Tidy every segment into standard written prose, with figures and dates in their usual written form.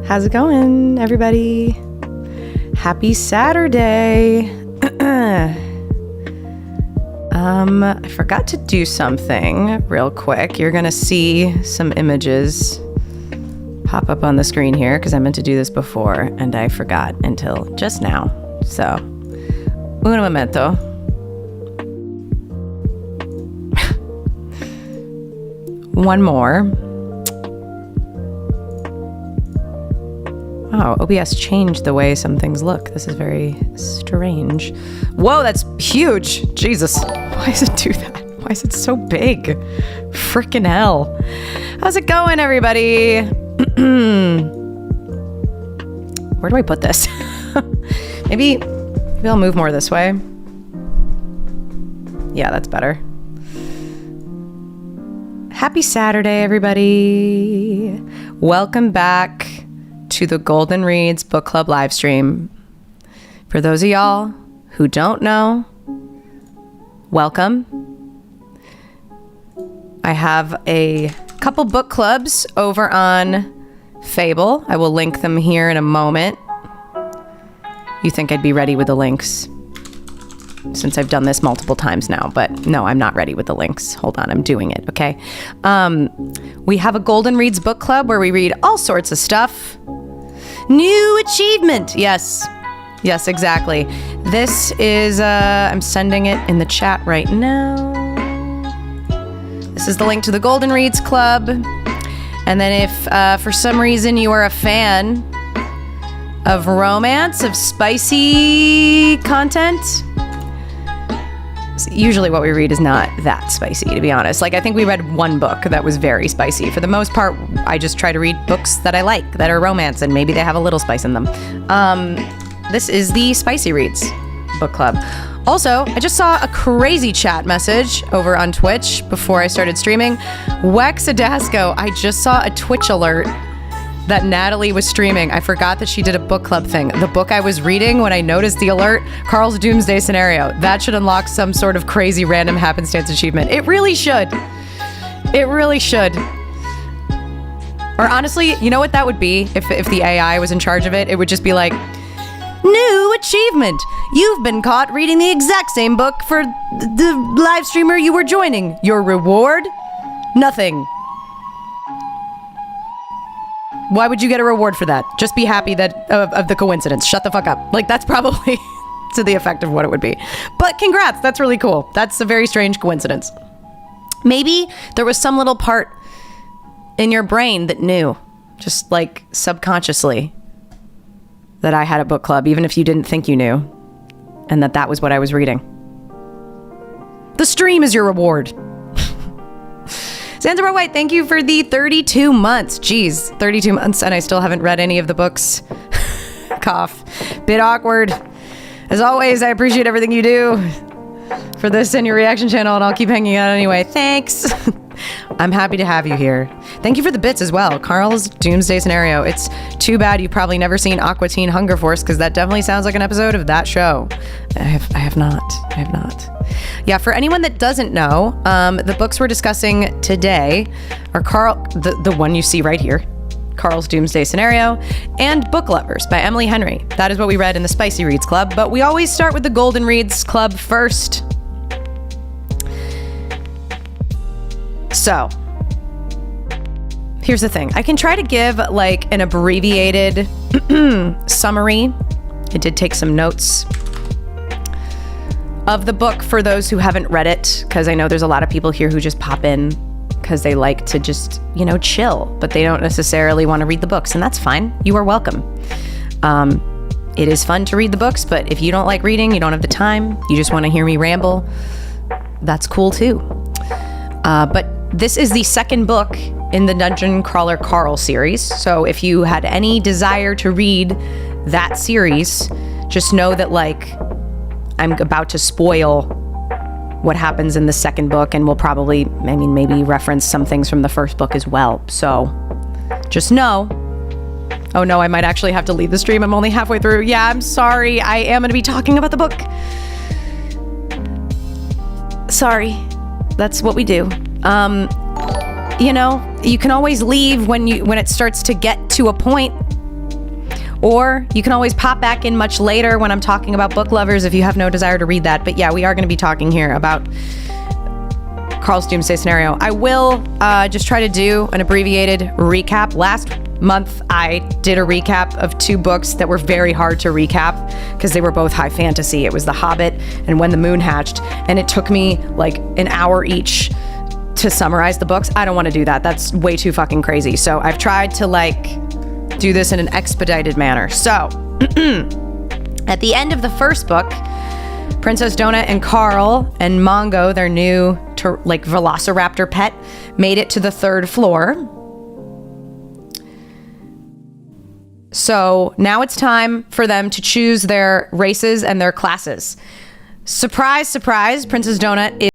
How's it going, everybody? Happy Saturday. I forgot to do something real quick. You're gonna see some images pop up on the screen here because I meant to do this before and I forgot until just now. So, un momento. One more. Wow, OBS changed the way some things look. This is very strange. Whoa, that's huge. Jesus. Why does it do that? Why is it so big? Frickin' hell. How's it going, everybody? Where do I put this? Maybe I'll move more this way. Yeah, that's better. Happy Saturday, everybody. Welcome back to the Golden Reads Book Club live stream. For those of y'all who don't know, welcome. I have a couple book clubs over on Fable. I will link them here in a moment. You think I'd be ready with the links since I've done this multiple times now, but no, I'm not ready with the links. Hold on, I'm doing it, okay? We have a Golden Reads book club where we read all sorts of stuff. New achievement. Yes, exactly. This is, I'm sending it in the chat right now. This is the link to the Golden Reads Club. And then if for some reason you are a fan of romance, of spicy content, usually what we read is not that spicy, to be honest. Like, I think we read one book that was very spicy. For the most part, I just try to read books that I like, that are romance, and maybe they have a little spice in them. This is the Spicy Reads book club. Also, I just saw a crazy chat message over on Twitch before I started streaming. Wexadasco, I just saw a Twitch alert that Natalie was streaming. I forgot that she did a book club thing. The book I was reading when I noticed the alert, Carl's Doomsday Scenario. That should unlock some sort of crazy random happenstance achievement. It really should. It really should. Or honestly, you know what that would be if the AI was in charge of it? It would just be like, new achievement. You've been caught reading the exact same book for the live streamer you were joining. Your reward? Nothing. Why would you get a reward for that? Just be happy that of the coincidence. Shut the fuck up. Like, that's probably to the effect of what it would be. But congrats, that's really cool. That's a very strange coincidence. Maybe there was some little part in your brain that knew, just like subconsciously, that I had a book club, even if you didn't think you knew, and that was what I was reading. The stream is your reward. Sandra White, thank you for the 32 months. Jeez, 32 months and I still haven't read any of the books. Cough. Bit awkward. As always, I appreciate everything you do for this and your reaction channel, and I'll keep hanging out anyway. Thanks. I'm happy to have you here. Thank you for the bits as well. Carl's Doomsday Scenario. It's too bad you've probably never seen Aqua Teen Hunger Force, because that definitely sounds like an episode of that show. I have not. Yeah, for anyone that doesn't know, the books we're discussing today are the one you see right here, Carl's Doomsday Scenario, and Book Lovers by Emily Henry. That is what we read in the Spicy Reads Club, but we always start with the Golden Reads Club first. So, here's the thing. I can try to give like an abbreviated summary. I did take some notes of the book for those who haven't read it, because I know there's a lot of people here who just pop in because they like to just, chill, but they don't necessarily want to read the books, and that's fine. You are welcome. It is fun to read the books, but if you don't like reading, you don't have the time, you just want to hear me ramble, that's cool too. But this is the second book in the Dungeon Crawler Carl series, so if you had any desire to read that series, just know that, like, I'm about to spoil what happens in the second book, and we'll probably, maybe reference some things from the first book as well. So just know. Oh no, I might actually have to leave the stream. I'm only halfway through. Yeah, I'm sorry. I am going to be talking about the book. Sorry. That's what we do. You can always leave when it starts to get to a point Or you can always pop back in much later when I'm talking about Book Lovers if you have no desire to read that. But yeah, we are going to be talking here about Carl's Doomsday Scenario. I will just try to do an abbreviated recap. Last month, I did a recap of 2 books that were very hard to recap because they were both high fantasy. It was The Hobbit and When the Moon Hatched. And it took me like an hour each to summarize the books. I don't want to do that. That's way too fucking crazy. So I've tried to do this in an expedited manner. So at the end of the first book, Princess Donut and Carl and Mongo, their new velociraptor pet, made it to the 3rd floor. So now it's time for them to choose their races and their classes. Surprise, surprise, Princess Donut is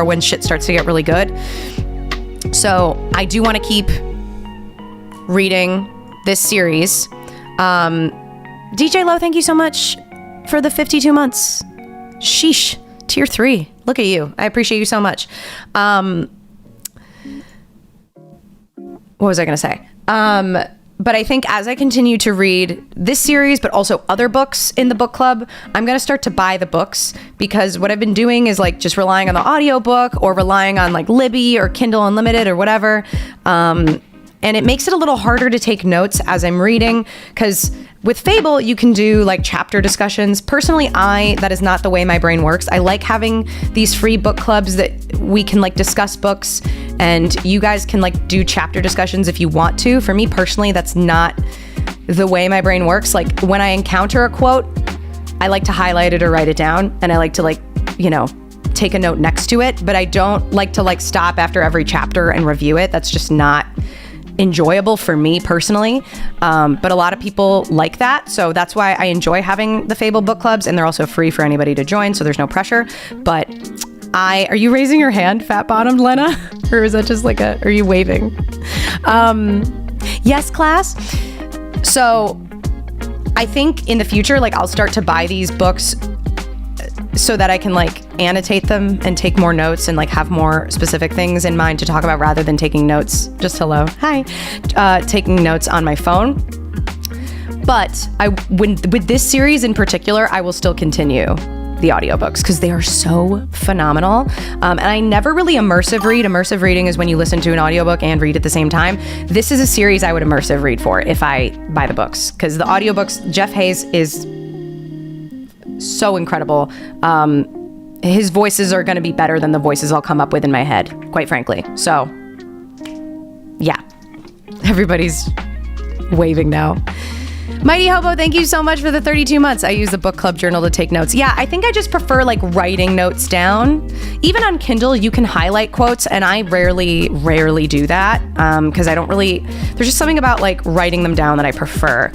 when shit starts to get really good. So I do want to keep reading this series. DJ Low, thank you so much for the 52 months. Sheesh. Tier 3. Look at you. I appreciate you so much. What was I going to say? But I think as I continue to read this series, but also other books in the book club, I'm going to start to buy the books, because what I've been doing is just relying on the audiobook or relying on Libby or Kindle Unlimited or whatever. And it makes it a little harder to take notes as I'm reading, because with Fable, you can do chapter discussions. Personally, that is not the way my brain works. I like having these free book clubs that we can discuss books, and you guys can do chapter discussions if you want to. For me personally, that's not the way my brain works. When I encounter a quote, I like to highlight it or write it down, and I like to take a note next to it, but I don't like to stop after every chapter and review it. That's just not enjoyable for me personally, but a lot of people like that, so that's why I enjoy having the Fable book clubs, and they're also free for anybody to join, so there's no pressure. But are you raising your hand, fat bottomed Lena? Or is that just are you waving? Yes, class. So I think in the future, I'll start to buy these books so that I can annotate them and take more notes and have more specific things in mind to talk about, rather than taking notes. Just hello, hi, taking notes on my phone. But with this series in particular, I will still continue the audiobooks because they are so phenomenal. And I never really immersive read. Immersive reading is when you listen to an audiobook and read at the same time. This is a series I would immersive read for if I buy the books, because the audiobooks, Jeff Hayes is so incredible. His voices are going to be better than the voices I'll come up with in my head, quite frankly. So, yeah. Everybody's waving now. Mighty Hobo, thank you so much for the 32 months. I use the book club journal to take notes. Yeah, I think I just prefer like writing notes down. Even on Kindle, you can highlight quotes, and I rarely do that because I don't really, there's just something about like writing them down that I prefer.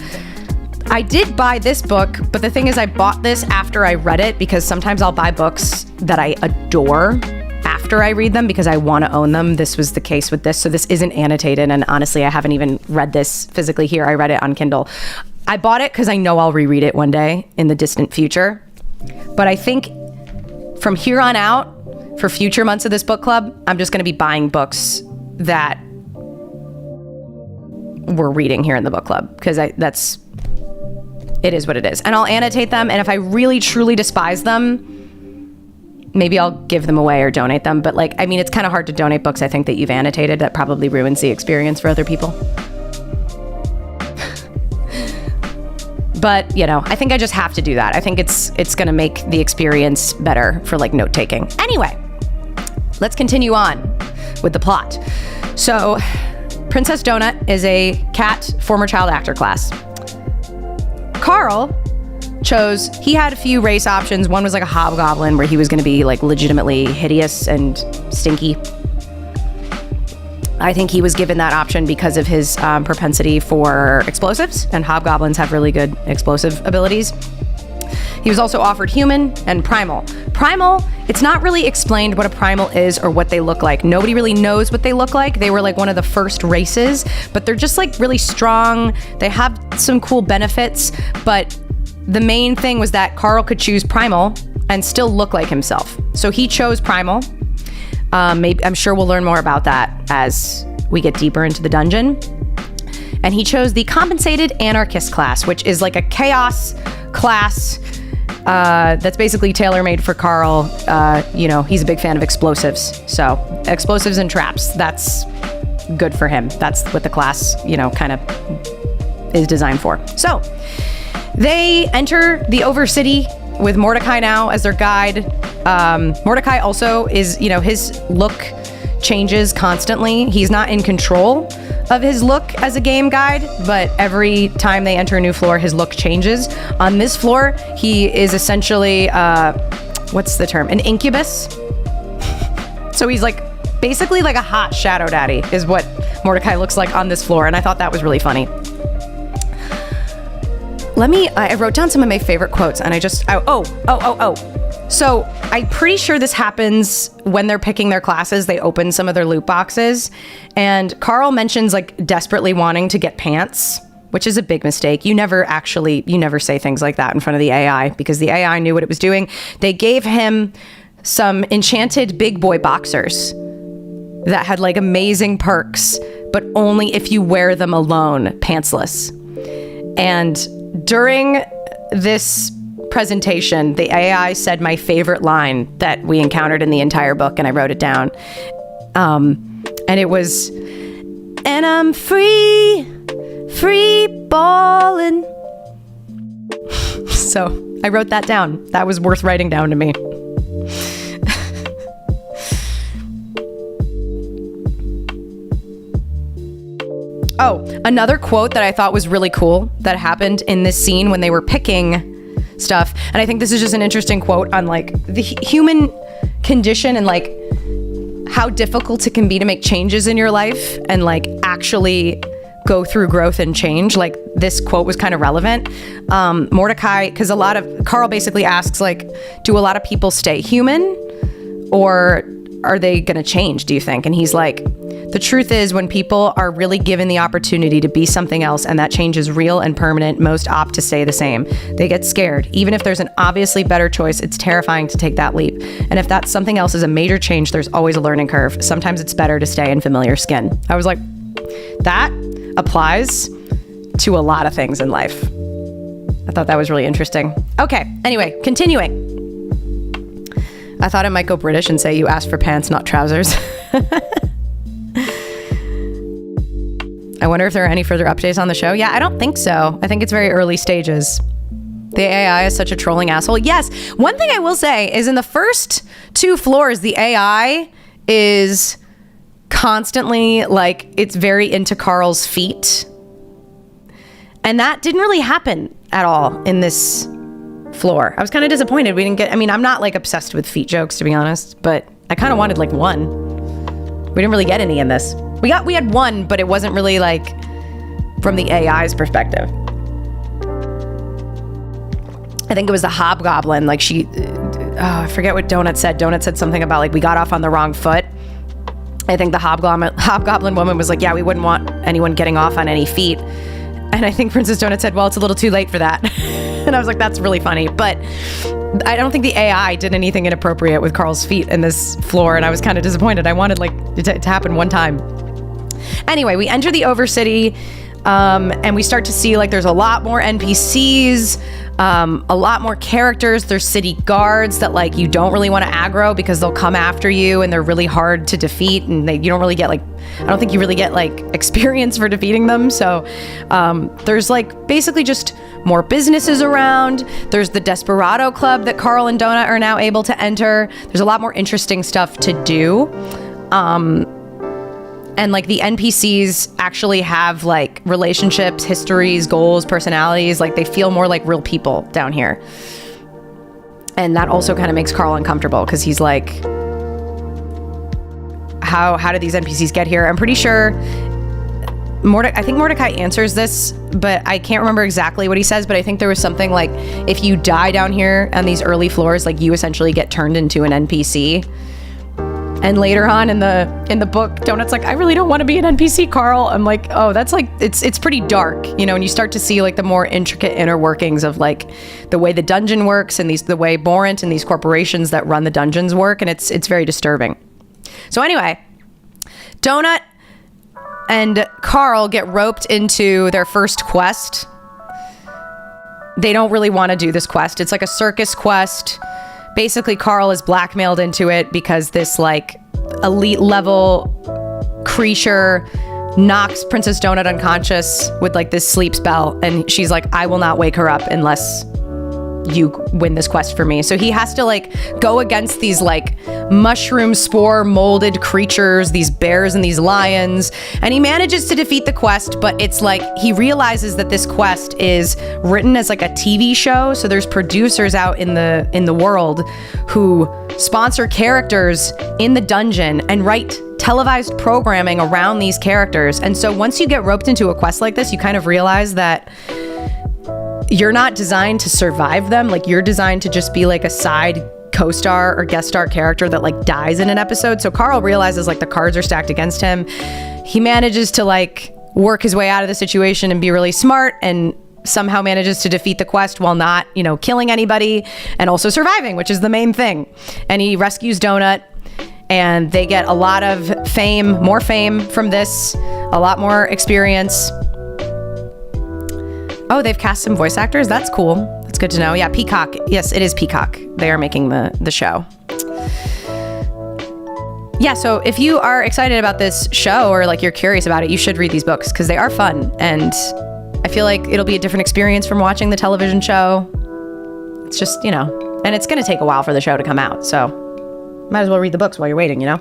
I did buy this book, but the thing is I bought this after I read it because sometimes I'll buy books that I adore after I read them because I want to own them. This was the case with this. So this isn't annotated, and honestly, I haven't even read this physically here. I read it on Kindle. I bought it because I know I'll reread it one day in the distant future. But I think from here on out, for future months of this book club, I'm just going to be buying books that we're reading here in the book club because it is what it is. And I'll annotate them. And if I really, truly despise them, maybe I'll give them away or donate them. But like, I mean, it's kind of hard to donate books I think that you've annotated. That probably ruins the experience for other people. But, you know, I think I just have to do that. I think it's going to make the experience better for like note taking. Anyway, let's continue on with the plot. So Princess Donut is a cat former child actor class. Carl he had a few race options. One was like a hobgoblin where he was going to be like legitimately hideous and stinky. I think he was given that option because of his propensity for explosives, and hobgoblins have really good explosive abilities. He was also offered human and primal. Primal, it's not really explained what a primal is or what they look like. Nobody really knows what they look like. They were like one of the first races, but they're just like really strong. They have some cool benefits, but the main thing was that Carl could choose primal and still look like himself. So he chose primal. I'm sure we'll learn more about that as we get deeper into the dungeon. And he chose the compensated anarchist class, which is like a chaos class that's basically tailor-made for Carl. You know, he's a big fan of explosives. So explosives and traps, that's good for him. That's what the class, you know, kind of is designed for. So they enter the Overcity with Mordecai now as their guide. Mordecai also is, you know, his look changes constantly. He's not in control of his look as a game guide, but every time they enter a new floor, his look changes. On this floor, he is essentially, what's the term? An incubus. So he's like, basically like a hot shadow daddy is what Mordecai looks like on this floor. And I thought that was really funny. I wrote down some of my favorite quotes and So I'm pretty sure this happens when they're picking their classes. They open some of their loot boxes, and Carl mentions like desperately wanting to get pants, which is a big mistake. You never say things like that in front of the AI because the AI knew what it was doing. They gave him some enchanted big boy boxers that had like amazing perks, but only if you wear them alone, pantsless. And during this presentation, the AI said my favorite line that we encountered in the entire book, and I wrote it down. And it was, "And I'm free ballin'." So I wrote that down. That was worth writing down to me. Oh, another quote that I thought was really cool that happened in this scene when they were picking stuff. And I think this is just an interesting quote on like the human condition and like how difficult it can be to make changes in your life and like actually go through growth and change. Like this quote was kind of relevant. Mordecai, because Carl basically asks like, do a lot of people stay human or are they going to change, do you think? And he's like, the truth is when people are really given the opportunity to be something else and that change is real and permanent, most opt to stay the same. They get scared. Even if there's an obviously better choice, it's terrifying to take that leap. And if that something else is a major change, there's always a learning curve. Sometimes it's better to stay in familiar skin. I was like, that applies to a lot of things in life. I thought that was really interesting. Okay, anyway, continuing. I thought I might go British and say you asked for pants, not trousers. I wonder if there are any further updates on the show. Yeah, I don't think so. I think it's very early stages. The AI is such a trolling asshole. Yes, one thing I will say is in the first 2 floors, the AI is constantly, like, it's very into Carl's feet. And that didn't really happen at all in this floor. I was kind of disappointed we didn't get, I mean, I'm not like obsessed with feet jokes, to be honest, but I kind of wanted like one. We didn't really get any in this. We had one, but it wasn't really like from the AI's perspective. I think it was the hobgoblin. Like I forget what Donut said. Donut said something about like, we got off on the wrong foot. I think the hobgoblin woman was like, yeah, we wouldn't want anyone getting off on any feet. And I think Princess Donut said, well, it's a little too late for that. And I was like, that's really funny. But I don't think the AI did anything inappropriate with Carl's feet in this floor. And I was kind of disappointed. I wanted like it to happen one time. Anyway, we enter the Overcity, and we start to see like there's a lot more NPCs, a lot more characters. There's city guards that like you don't really want to aggro because they'll come after you and they're really hard to defeat, and you don't really get like, I don't think you really get like experience for defeating them. So there's like basically just more businesses around. There's the Desperado Club that Carl and Donut are now able to enter. There's a lot more interesting stuff to do. And like the NPCs actually have like relationships, histories, goals, personalities. Like they feel more like real people down here. And that also kind of makes Carl uncomfortable because he's like, how did these NPCs get here? I'm pretty sure I think Mordecai answers this, but I can't remember exactly what he says, but I think there was something like, if you die down here on these early floors, like you essentially get turned into an NPC. And later on in the book, Donut's like, I really don't want to be an NPC, Carl. I'm like, oh, that's like, it's pretty dark, you know, and you start to see like the more intricate inner workings of like the way the dungeon works and the way Borant and these corporations that run the dungeons work. And it's very disturbing. So anyway, Donut and Carl get roped into their first quest. They don't really want to do this quest. It's like a circus quest. Basically, Carl is blackmailed into it because this like elite level creature knocks Princess Donut unconscious with like this sleep spell. And she's like, I will not wake her up unless you win this quest for me. So he has to like go against these like mushroom spore molded creatures, these bears and these lions, and he manages to defeat the quest. But it's like he realizes that this quest is written as like a TV show. So there's producers out in the world who sponsor characters in the dungeon and write televised programming around these characters. And so once you get roped into a quest like this, you kind of realize that you're not designed to survive them. Like you're designed to just be like a side co-star or guest star character that like dies in an episode. So Carl realizes like the cards are stacked against him. He manages to like work his way out of the situation and be really smart and somehow manages to defeat the quest while not, you know, killing anybody and also surviving, which is the main thing. And he rescues Donut and they get a lot of fame, more fame from this, a lot more experience. Oh, they've cast some voice actors. That's cool. That's good to know. Yeah, Peacock. Yes, it is Peacock. They are making the show. Yeah, so if you are excited about this show or like you're curious about it, you should read these books because they are fun. And I feel like it'll be a different experience from watching the television show. It's just, you know, and it's going to take a while for the show to come out. So might as well read the books while you're waiting, you know?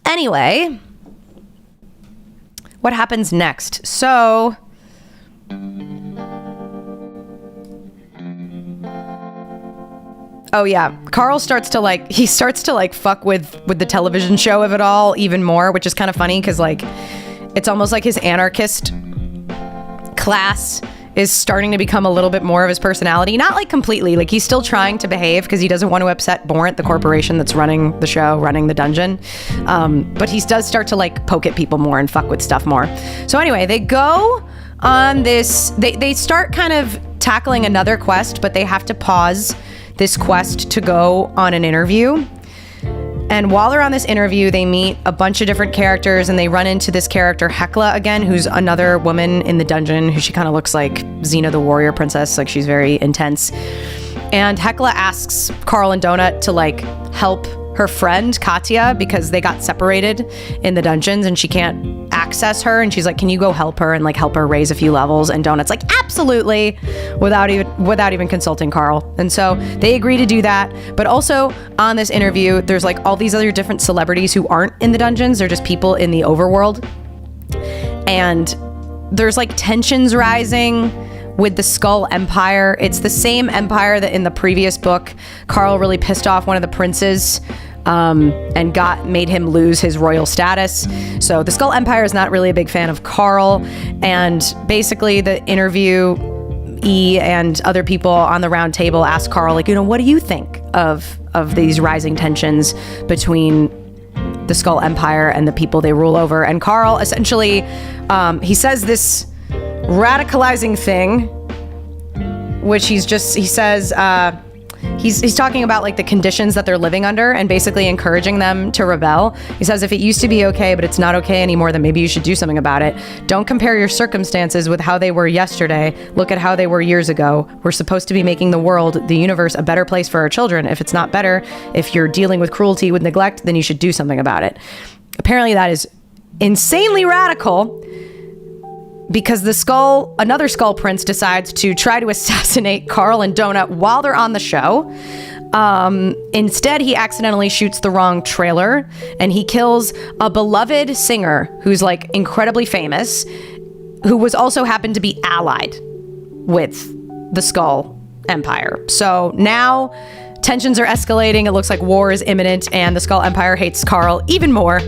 Anyway, what happens next? So oh yeah, Carl starts to like fuck with the television show of it all even more, which is kind of funny because like it's almost like his anarchist class is starting to become a little bit more of his personality. Not like completely, like he's still trying to behave because he doesn't want to upset Borant, the corporation that's running the show, running the dungeon. But he does start to like poke at people more and fuck with stuff more. So anyway, they go on this, they start kind of tackling another quest, but they have to pause this quest to go on an interview. And while they're on this interview, they meet a bunch of different characters and they run into this character, Hecla, again, who's another woman in the dungeon who she kind of looks like Xena the warrior princess. Like she's very intense. And Hecla asks Carl and Donut to like help her friend Katya because they got separated in the dungeons and she can't access her, and she's like, can you go help her and like help her raise a few levels? And Donut's like, absolutely, without even consulting Carl. And so they agree to do that. But also on this interview, there's like all these other different celebrities who aren't in the dungeons. They're just people in the overworld. And there's like tensions rising with the Skull Empire. It's the same empire that in the previous book, Carl really pissed off one of the princes and made him lose his royal status. So the Skull Empire is not really a big fan of Carl. And basically the interviewee and other people on the round table asked Carl, like, what do you think of these rising tensions between the Skull Empire and the people they rule over? And Carl essentially, he says this radicalizing thing, which he says, he's talking about like the conditions that they're living under and basically encouraging them to rebel. He says, if it used to be okay, but it's not okay anymore, then maybe you should do something about it. Don't compare your circumstances with how they were yesterday. Look at how they were years ago. We're supposed to be making the world, the universe, a better place for our children. If it's not better, if you're dealing with cruelty, with neglect, then you should do something about it. Apparently that is insanely radical, because another Skull Prince decides to try to assassinate Carl and Donut while they're on the show. Instead, he accidentally shoots the wrong trailer, and he kills a beloved singer who's like incredibly famous, who was also happened to be allied with the Skull Empire. So now tensions are escalating. It looks like war is imminent, and the Skull Empire hates Carl even more.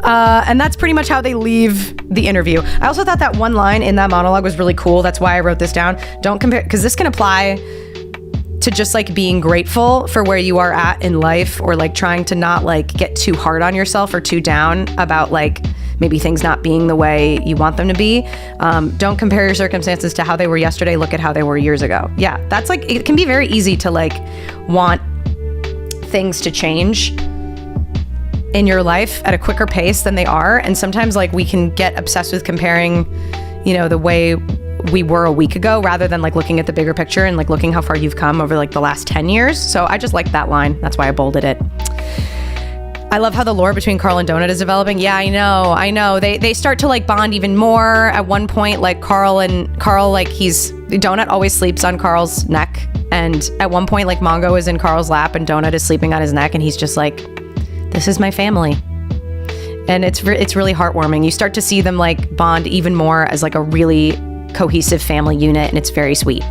And that's pretty much how they leave the interview. I also thought that one line in that monologue was really cool. That's why I wrote this down. Don't compare, because this can apply to just like being grateful for where you are at in life, or like trying to not like get too hard on yourself or too down about like maybe things not being the way you want them to be. Don't compare your circumstances to how they were yesterday. Look at how they were years ago. Yeah, that's like, it can be very easy to like want things to change in your life at a quicker pace than they are. And sometimes like we can get obsessed with comparing, the way we were a week ago, rather than like looking at the bigger picture and like looking how far you've come over like the last 10 years. So I just like that line. That's why I bolded it. I love how the lore between Carl and Donut is developing. Yeah, I know. They start to like bond even more. At one point, like Carl, like Donut always sleeps on Carl's neck. And at one point, like Mongo is in Carl's lap and Donut is sleeping on his neck. And he's just like, this is my family. And it's really heartwarming. You start to see them like bond even more as like a really cohesive family unit, and it's very sweet.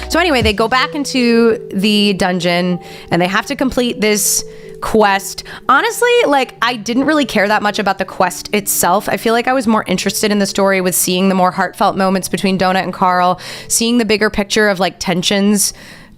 So anyway, they go back into the dungeon and they have to complete this quest. Honestly, like I didn't really care that much about the quest itself. I feel like I was more interested in the story with seeing the more heartfelt moments between Donut and Carl, seeing the bigger picture of like tensions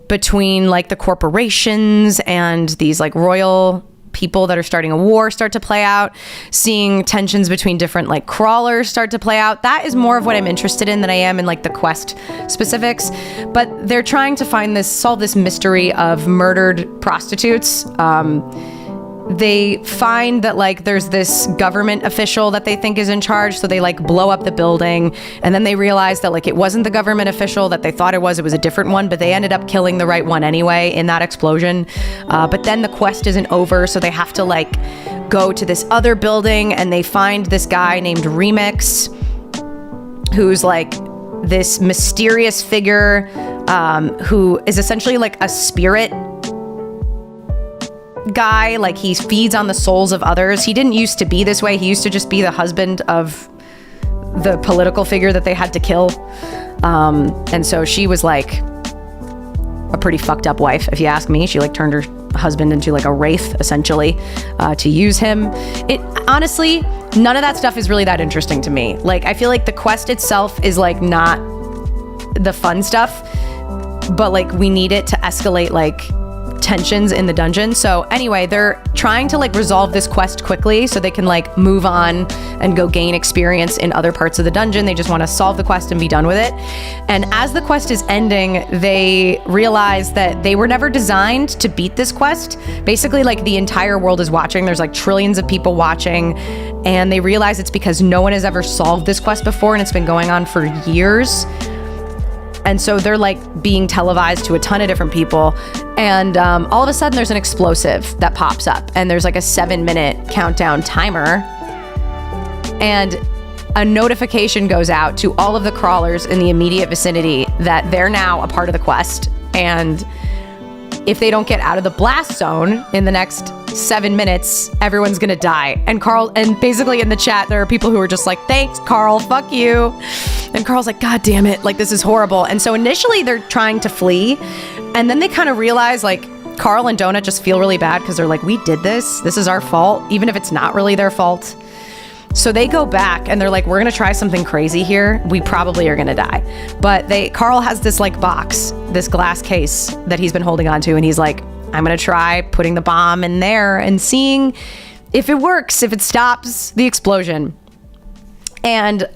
between like the corporations and these like royal people that are starting a war start to play out, seeing tensions between different like crawlers start to play out. That is more of what I'm interested in than I am in like the quest specifics. But they're trying to solve this mystery of murdered prostitutes. They find that like there's this government official that they think is in charge, so they like blow up the building, and then they realize that like it wasn't the government official that they thought it was a different one, but they ended up killing the right one anyway in that explosion. But then the quest isn't over, so they have to like go to this other building, and they find this guy named Remix, who's like this mysterious figure who is essentially like a spirit guy. Like he feeds on the souls of others. He didn't used to be this way. He used to just be the husband of the political figure that they had to kill. And so she was like a pretty fucked up wife, if you ask me. She like turned her husband into like a wraith essentially to use him. It honestly, none of that stuff is really that interesting to me. Like I feel like the quest itself is like not the fun stuff, but like we need it to escalate like tensions in the dungeon. So anyway, they're trying to like resolve this quest quickly so they can like move on and go gain experience in other parts of the dungeon. They just want to solve the quest and be done with it. And as the quest is ending, they realize that they were never designed to beat this quest. Basically, like the entire world is watching. There's like trillions of people watching, and they realize it's because no one has ever solved this quest before, and it's been going on for years. And so they're like being televised to a ton of different people. And all of a sudden there's an explosive that pops up, and there's like a 7-minute countdown timer and a notification goes out to all of the crawlers in the immediate vicinity that they're now a part of the quest, and if they don't get out of the blast zone in the next 7 minutes, everyone's gonna die. And basically in the chat, there are people who are just like, thanks, Carl, fuck you. And Carl's like, God damn it, like, this is horrible. And so initially they're trying to flee, and then they kind of realize, like, Carl and Donut just feel really bad because they're like, we did this. This is our fault, even if it's not really their fault. So they go back and they're like, we're gonna try something crazy here. We probably are gonna die. But Carl has this like box, this glass case that he's been holding on to, and he's like, I'm gonna try putting the bomb in there and seeing if it works, if it stops the explosion. And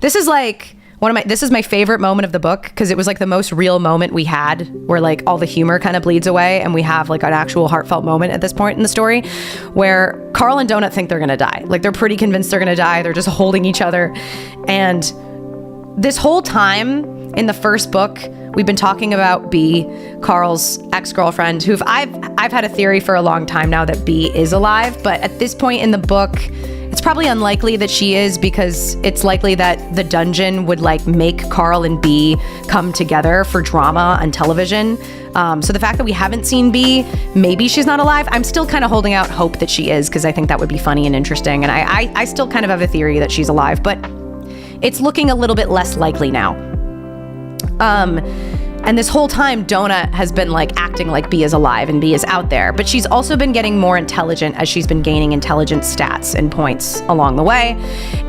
this is like this is my favorite moment of the book, because it was like the most real moment we had, where like all the humor kind of bleeds away and we have like an actual heartfelt moment at this point in the story where Carl and Donut think they're gonna die. Like, they're pretty convinced they're gonna die. They're just holding each other. And this whole time in the first book, we've been talking about B, Carl's ex-girlfriend, who I've had a theory for a long time now that B is alive, but at this point in the book, it's probably unlikely that she is, because it's likely that the dungeon would like make Carl and B come together for drama on television. So the fact that we haven't seen B, maybe she's not alive. I'm still kind of holding out hope that she is, because I think that would be funny and interesting. And I still kind of have a theory that she's alive, but it's looking a little bit less likely now. And this whole time, Donut has been like acting like B is alive and B is out there, but she's also been getting more intelligent as she's been gaining intelligence stats and points along the way.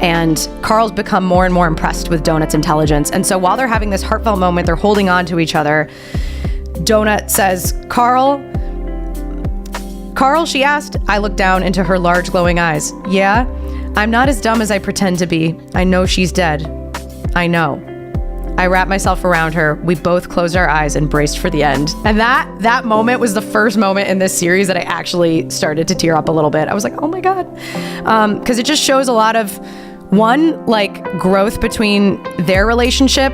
And Carl's become more and more impressed with Donut's intelligence. And so while they're having this heartfelt moment, they're holding on to each other. Donut says, Carl, she asked. I looked down into her large glowing eyes. Yeah, I'm not as dumb as I pretend to be. I know she's dead. I know. I wrapped myself around her. We both closed our eyes and braced for the end. And that moment was the first moment in this series that I actually started to tear up a little bit. I was like, oh my God. Because it just shows a lot of, one, like, growth between their relationship,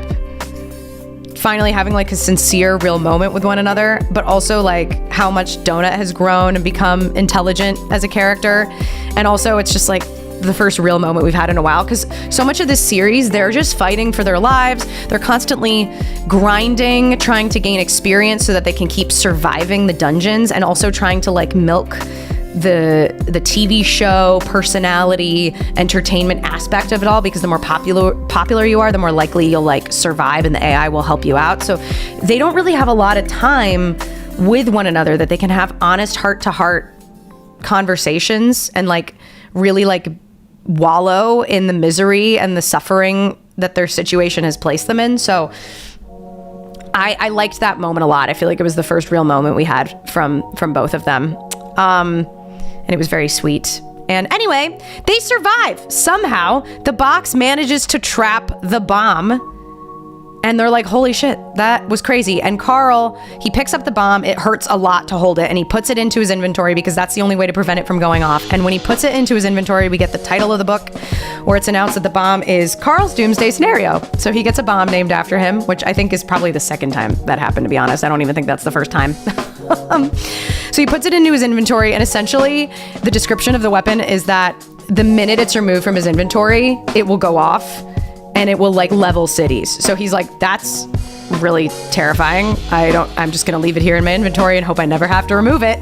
finally having like a sincere, real moment with one another, but also like how much Donut has grown and become intelligent as a character. And also it's just like the first real moment we've had in a while, because so much of this series, they're just fighting for their lives. They're constantly grinding, trying to gain experience so that they can keep surviving the dungeons, and also trying to like milk the TV show personality, entertainment aspect of it all, because the more popular you are, the more likely you'll like survive and the AI will help you out. So they don't really have a lot of time with one another that they can have honest heart-to-heart conversations and like really like wallow in the misery and the suffering that their situation has placed them in. So I liked that moment a lot. I feel like it was the first real moment we had from both of them. And it was very sweet. And anyway, they survive. Somehow the box manages to trap the bomb. And they're like, holy shit, that was crazy. And Carl, he picks up the bomb. It hurts a lot to hold it. And he puts it into his inventory because that's the only way to prevent it from going off. And when he puts it into his inventory, we get the title of the book where it's announced that the bomb is Carl's Doomsday Scenario. So he gets a bomb named after him, which I think is probably the second time that happened, to be honest. I don't even think that's the first time. So he puts it into his inventory, and essentially the description of the weapon is that the minute it's removed from his inventory, it will go off and it will like level cities. So he's like, that's really terrifying. I'm just gonna leave it here in my inventory and hope I never have to remove it.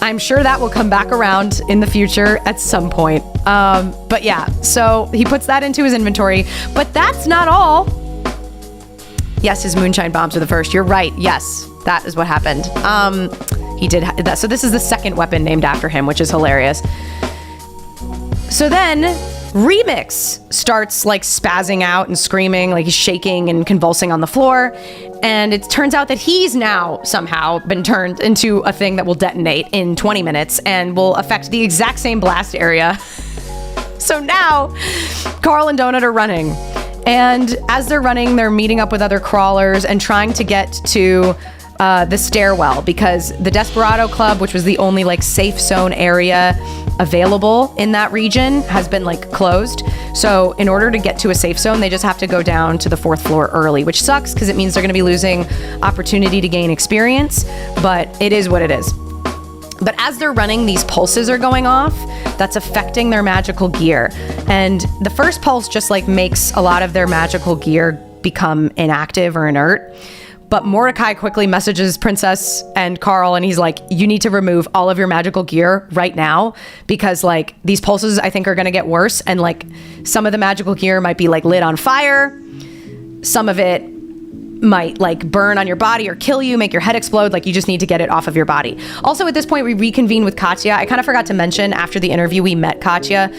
I'm sure that will come back around in the future at some point. But yeah, so he puts that into his inventory, but that's not all. Yes, his moonshine bombs are the first. You're right. Yes, that is what happened. He did that. So this is the second weapon named after him, which is hilarious. So then Remix starts like spazzing out and screaming, like he's shaking and convulsing on the floor. And it turns out that he's now somehow been turned into a thing that will detonate in 20 minutes and will affect the exact same blast area. So now Carl and Donut are running. And as they're running, they're meeting up with other crawlers and trying to get to the stairwell, because the Desperado Club, which was the only like safe zone area available in that region, has been like closed. So in order to get to a safe zone, they just have to go down to the 4th floor early, which sucks because it means they're going to be losing opportunity to gain experience, but it is what it is. But as they're running, these pulses are going off that's affecting their magical gear. And the first pulse just like makes a lot of their magical gear become inactive or inert. But Mordecai quickly messages Princess and Carl, and he's like, you need to remove all of your magical gear right now, because like these pulses I think are going to get worse, and like some of the magical gear might be like lit on fire. Some of it might like burn on your body or kill you, make your head explode. Like you just need to get it off of your body. Also at this point, we reconvene with Katya. I kind of forgot to mention after the interview, we met Katya.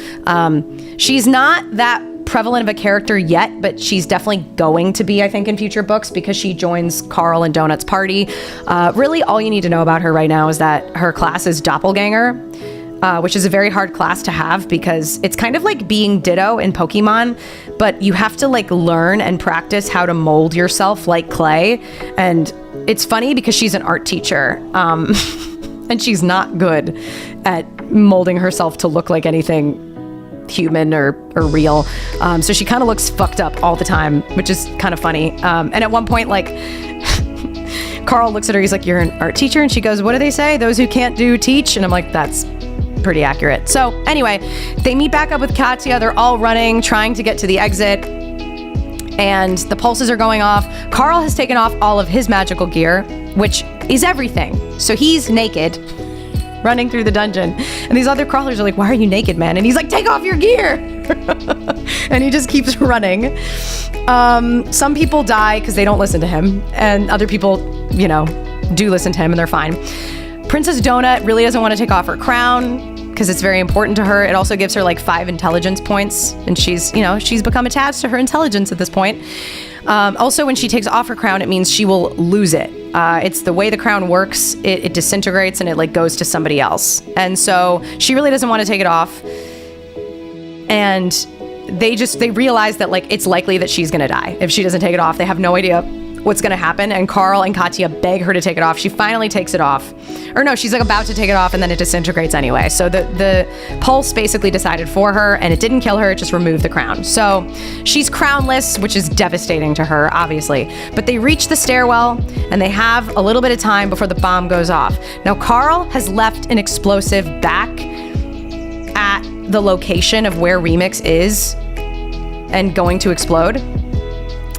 She's not that prevalent of a character yet, but she's definitely going to be, I think, in future books, because she joins Carl and Donut's party. Really, all you need to know about her right now is that her class is Doppelganger, which is a very hard class to have, because it's kind of like being Ditto in Pokemon, but you have to like learn and practice how to mold yourself like clay. And it's funny because she's an art teacher, and she's not good at molding herself to look like anything human or real. So she kind of looks fucked up all the time, which is kind of funny. And at one point, like, Carl looks at her, he's like, you're an art teacher? And she goes, what do they say? Those who can't do teach? And I'm like, that's pretty accurate. So anyway, they meet back up with Katya. They're all running, trying to get to the exit. And the pulses are going off. Carl has taken off all of his magical gear, which is everything. So he's naked, running through the dungeon. And these other crawlers are like, why are you naked, man? And he's like, take off your gear. And he just keeps running. Some people die because they don't listen to him. And other people, you know, do listen to him and they're fine. Princess Donut really doesn't want to take off her crown because it's very important to her. It also gives her like 5 intelligence points. And she's become attached to her intelligence at this point. Also, when she takes off her crown, it means she will lose it. It's the way the crown works. It disintegrates and it like goes to somebody else. And so she really doesn't want to take it off. And they realize that like it's likely that she's going to die if she doesn't take it off. They have no idea what's going to happen. And Carl and Katya beg her to take it off. She finally takes it off. Or no, she's like about to take it off and then it disintegrates anyway. So the pulse basically decided for her and it didn't kill her. It just removed the crown. So she's crownless, which is devastating to her, obviously. But they reach the stairwell and they have a little bit of time before the bomb goes off. Now, Carl has left an explosive back at the location of where Remix is and going to explode.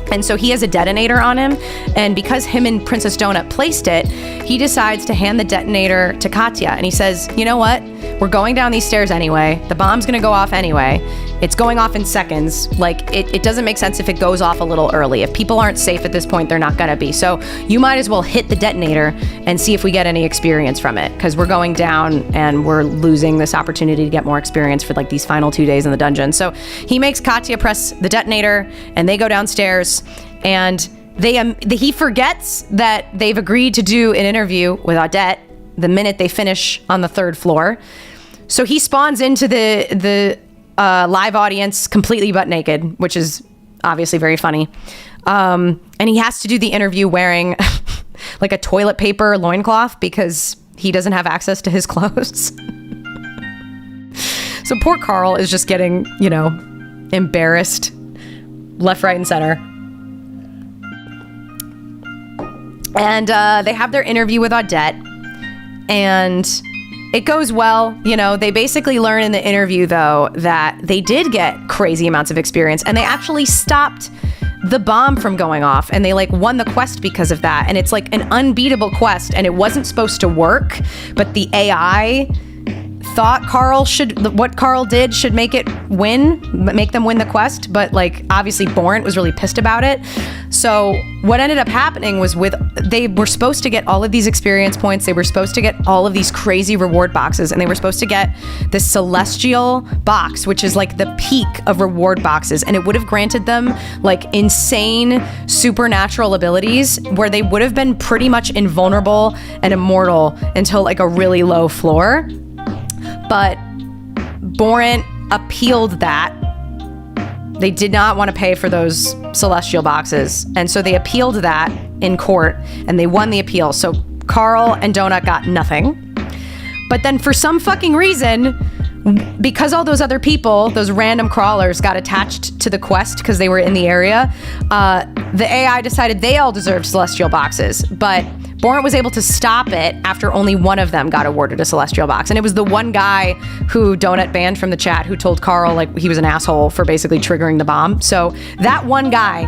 And so he has a detonator on him, and because him and Princess Donut placed it, he decides to hand the detonator to Katya, and he says, you know what? We're going down these stairs anyway. The bomb's gonna go off anyway. It's going off in seconds. Like, it doesn't make sense if it goes off a little early. If people aren't safe at this point, they're not gonna be. So you might as well hit the detonator and see if we get any experience from it, because we're going down and we're losing this opportunity to get more experience for like these final 2 days in the dungeon. So he makes Katya press the detonator, and they go downstairs, and he forgets that they've agreed to do an interview with Odette the minute they finish on the 3rd floor. So he spawns into the live audience completely butt naked, which is obviously very funny. And he has to do the interview wearing like a toilet paper loincloth because he doesn't have access to his clothes. So poor Carl is just getting, you know, embarrassed left, right, and center. And they have their interview with Odette, and it goes well. You know, they basically learn in the interview, though, that they did get crazy amounts of experience, and they actually stopped the bomb from going off, and they like won the quest because of that. And it's like an unbeatable quest, and it wasn't supposed to work, but the AI thought what Carl did should make them win the quest, but like obviously Borant was really pissed about it. So what ended up happening was they were supposed to get all of these experience points, they were supposed to get all of these crazy reward boxes, and they were supposed to get this celestial box, which is like the peak of reward boxes, and it would have granted them like insane supernatural abilities where they would have been pretty much invulnerable and immortal until like a really low floor. But Borant appealed that. They did not want to pay for those celestial boxes. And so they appealed that in court, and they won the appeal. So Carl and Donut got nothing. But then for some fucking reason, because all those other people, those random crawlers, got attached to the quest because they were in the area, the AI decided they all deserved celestial boxes. But Borant was able to stop it after only one of them got awarded a Celestial Box. And it was the one guy who Donut banned from the chat who told Carl like he was an asshole for basically triggering the bomb. So that one guy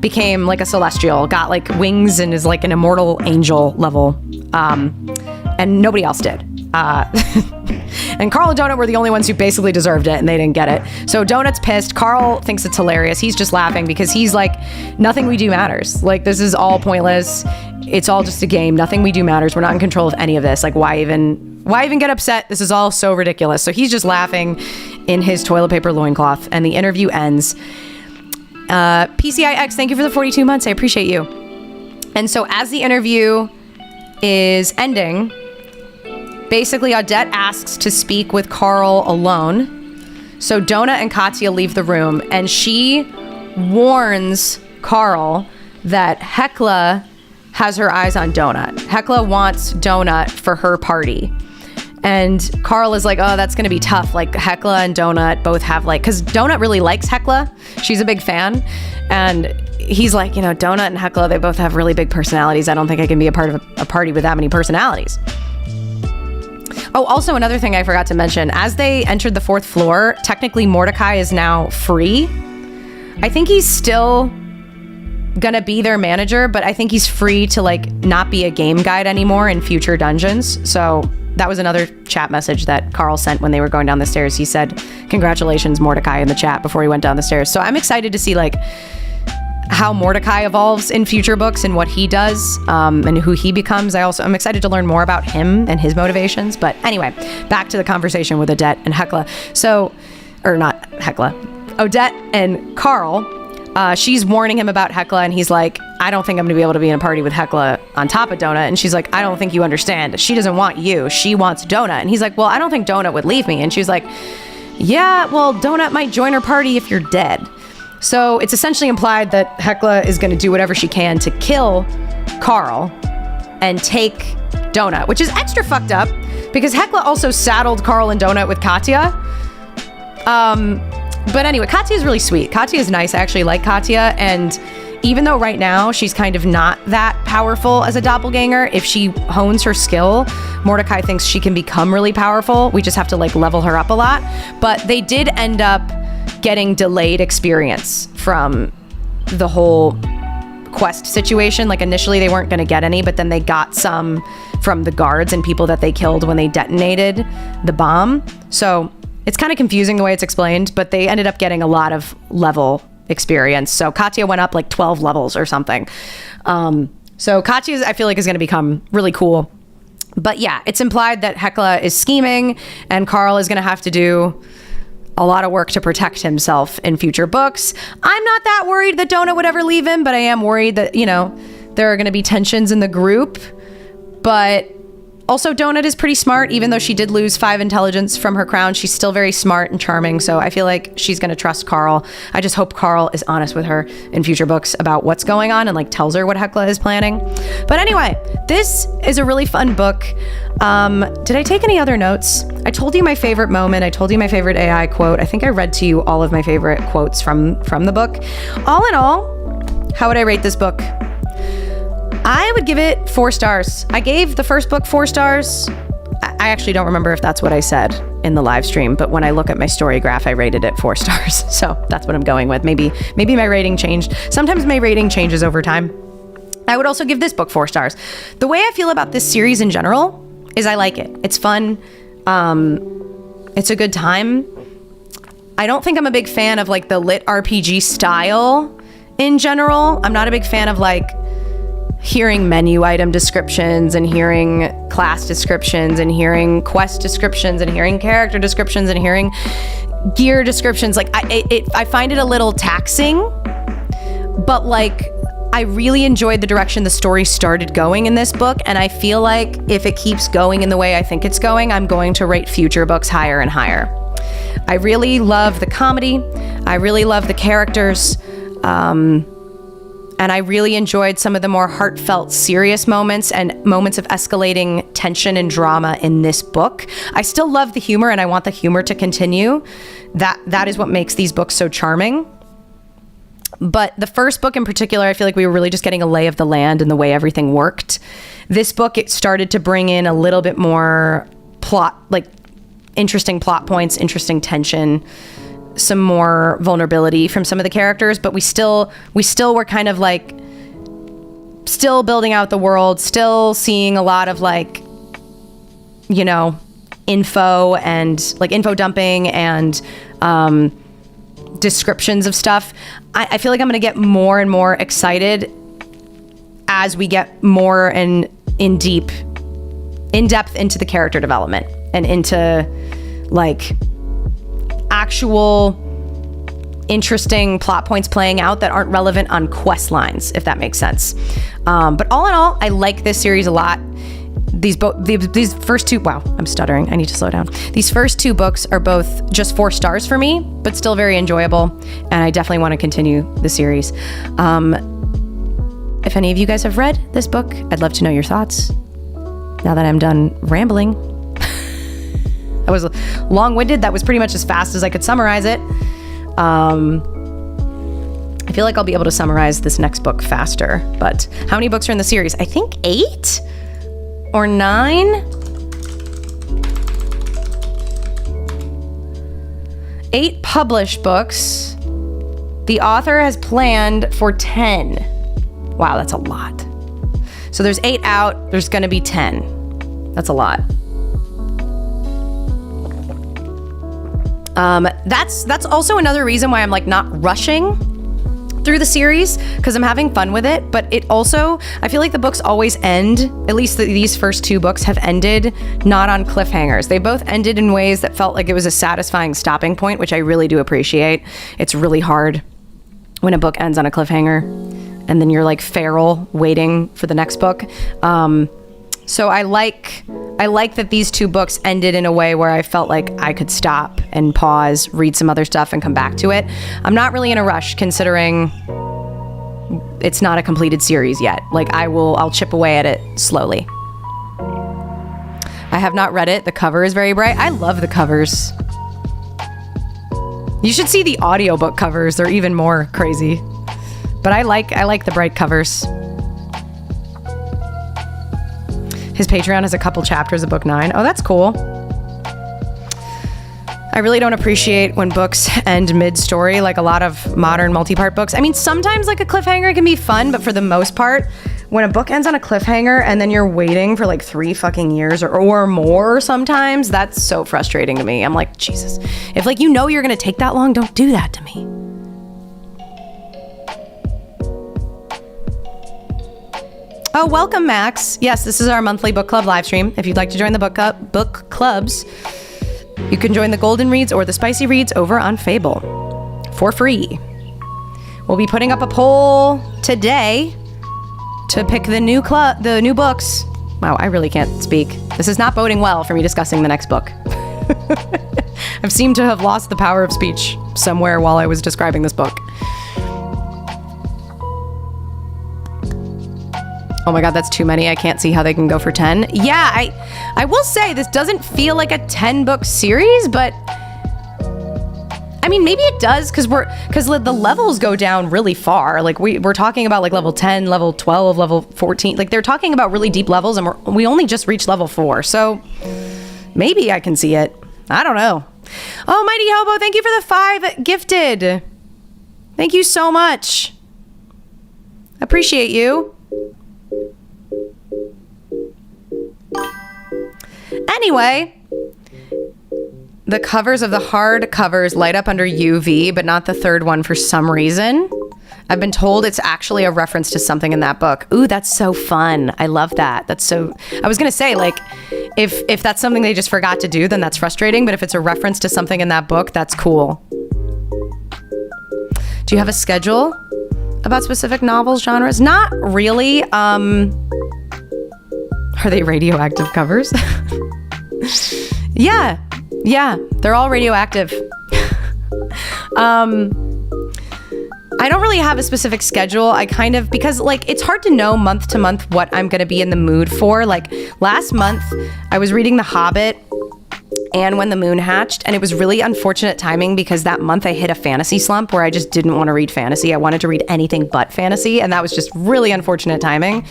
became like a Celestial, got like wings and is like an immortal angel level. And nobody else did. And Carl and Donut were the only ones who basically deserved it, and they didn't get it. So Donut's pissed. Carl thinks it's hilarious. He's just laughing because he's like, nothing we do matters. Like, this is all pointless. It's all just a game. Nothing we do matters. We're not in control of any of this. Like, why even get upset? This is all so ridiculous. So he's just laughing in his toilet paper loincloth, and the interview ends. PCIX, thank you for the 42 months. I appreciate you. And so as the interview is ending, basically, Odette asks to speak with Carl alone. So Donut and Katya leave the room, and she warns Carl that Hekla has her eyes on Donut. Hekla wants Donut for her party. And Carl is like, oh, that's going to be tough. Like, Hekla and Donut both have like, because Donut really likes Hekla. She's a big fan. And he's like, you know, Donut and Hekla, they both have really big personalities. I don't think I can be a part of a party with that many personalities. Oh, also another thing I forgot to mention, as they entered the 4th floor, technically Mordecai is now free. I think he's still gonna be their manager, but I think he's free to like not be a game guide anymore in future dungeons. So that was another chat message that Carl sent when they were going down the stairs. He said, congratulations, Mordecai, in the chat before he went down the stairs. So I'm excited to see like how Mordecai evolves in future books and what he does, and who he becomes. I'm excited to learn more about him and his motivations. But anyway, back to the conversation with Odette and Hekla. Odette and Carl. She's warning him about Hekla, and he's like, I don't think I'm gonna be able to be in a party with Hekla on top of Donut. And she's like, I don't think you understand. She doesn't want you. She wants Donut. And he's like, well, I don't think Donut would leave me. And she's like, yeah, well, Donut might join her party if you're dead. So it's essentially implied that Hekla is going to do whatever she can to kill Carl and take Donut, which is extra fucked up because Hekla also saddled Carl and Donut with Katya. But anyway, Katya is really sweet. Katya is nice. I actually like Katya. And even though right now she's kind of not that powerful as a doppelganger, if she hones her skill, Mordecai thinks she can become really powerful. We just have to like level her up a lot. But they did end up getting delayed experience from the whole quest situation. Like initially they weren't going to get any, but then they got some from the guards and people that they killed when they detonated the bomb. So it's kind of confusing the way it's explained, but they ended up getting a lot of level experience. So Katya went up like 12 levels or something. So Katya, I feel like, is going to become really cool. But yeah, it's implied that Hekla is scheming and Carl is going to have to do a lot of work to protect himself in future books. I'm not that worried that Donut would ever leave him, but I am worried that, you know, there are going to be tensions in the group. But also Donut is pretty smart. Even though she did lose 5 intelligence from her crown, she's still very smart and charming. So I feel like she's going to trust Carl. I just hope Carl is honest with her in future books about what's going on and like tells her what Hekla is planning. But anyway, this is a really fun book. Did I take any other notes? I told you my favorite moment. I told you my favorite AI quote. I think I read to you all of my favorite quotes from the book. All in all, how would I rate this book? I would give it 4 stars. I gave the first book 4 stars. I actually don't remember if that's what I said in the live stream, but when I look at my story graph, I rated it 4 stars. So that's what I'm going with. Maybe my rating changed. Sometimes my rating changes over time. I would also give this book 4 stars. The way I feel about this series in general is I like it. It's fun. It's a good time. I don't think I'm a big fan of like the lit RPG style in general. I'm not a big fan of like hearing menu item descriptions and hearing class descriptions and hearing quest descriptions and hearing character descriptions and hearing gear descriptions. Like I find it a little taxing, but like I really enjoyed the direction the story started going in this book, and I feel like if it keeps going in the way I think it's going, I'm going to rate future books higher and higher. I really love the comedy. I really love the characters. And I really enjoyed some of the more heartfelt, serious moments and moments of escalating tension and drama in this book. I still love the humor, and I want the humor to continue. That is what makes these books so charming. But the first book in particular, I feel like we were really just getting a lay of the land and the way everything worked. This book, it started to bring in a little bit more plot, like interesting plot points, interesting tension, some more vulnerability from some of the characters, but we still were kind of like still building out the world, still seeing a lot of like, you know, info and like info dumping and descriptions of stuff. I feel like I'm going to get more and more excited as we get more and in depth into the character development and into like actual interesting plot points playing out that aren't relevant on quest lines, if that makes sense. But all in all, I like this series a lot. These first two, wow, I'm stuttering. I need to slow down. These first two books are both just 4 stars for me, but still very enjoyable. And I definitely want to continue the series. If any of you guys have read this book, I'd love to know your thoughts. Now that I'm done rambling. That was long-winded. That was pretty much as fast as I could summarize it. I feel like I'll be able to summarize this next book faster. But how many books are in the series? I think 8 or 9. 8 published books. The author has planned for 10. Wow, that's a lot. So there's 8 out. There's going to be 10. That's a lot. That's also another reason why I'm like not rushing through the series, because I'm having fun with it. But it also, I feel like the books always end, at least these first 2 books have ended not on cliffhangers. They both ended in ways that felt like it was a satisfying stopping point, which I really do appreciate. It's really hard when a book ends on a cliffhanger and then you're like feral waiting for the next book. So I like that these 2 books ended in a way where I felt like I could stop and pause, read some other stuff, and come back to it. I'm not really in a rush, considering it's not a completed series yet. Like I'll chip away at it slowly. I have not read it. The cover is very bright. I love the covers. You should see the audiobook covers. They're even more crazy. But I like the bright covers. His Patreon has a couple chapters of book 9. Oh, that's cool. I really don't appreciate when books end mid-story, like a lot of modern multi-part books. I mean, sometimes like a cliffhanger can be fun, but for the most part, when a book ends on a cliffhanger and then you're waiting for like 3 fucking years or more sometimes, that's so frustrating to me. I'm like, Jesus. If like you know you're gonna take that long, don't do that to me. Oh, welcome, Max. Yes, this is our monthly book club live stream. If you'd like to join the book clubs, you can join the Golden Reads or the Spicy Reads over on Fable for free. We'll be putting up a poll today to pick the new books. Wow, I really can't speak. This is not boding well for me discussing the next book. I've seemed to have lost the power of speech somewhere while I was describing this book. Oh my God, that's too many. I can't see how they can go for 10. Yeah, I will say this doesn't feel like a 10-book series, but I mean, maybe it does because the levels go down really far. Like we're talking about like level 10, level 12, level 14. Like they're talking about really deep levels, and we only just reached level 4. So maybe I can see it. I don't know. Oh, Mighty Hobo, thank you for the 5 gifted. Thank you so much. Appreciate you. Anyway, the covers of the hard covers light up under UV, but not the third one for some reason. I've been told it's actually a reference to something in that book. Ooh, that's so fun. I love that. That's so... I was going to say, like, if that's something they just forgot to do, then that's frustrating. But if it's a reference to something in that book, that's cool. Do you have a schedule about specific novels, genres? Not really. Are they radioactive covers? Yeah, they're all radioactive. I don't really have a specific schedule. I kind of, because like it's hard to know month to month what I'm going to be in the mood for. Like last month, I was reading The Hobbit, and When the Moon Hatched. And it was really unfortunate timing because that month I hit a fantasy slump where I just didn't want to read fantasy. I wanted to read anything but fantasy, and that was just really unfortunate timing.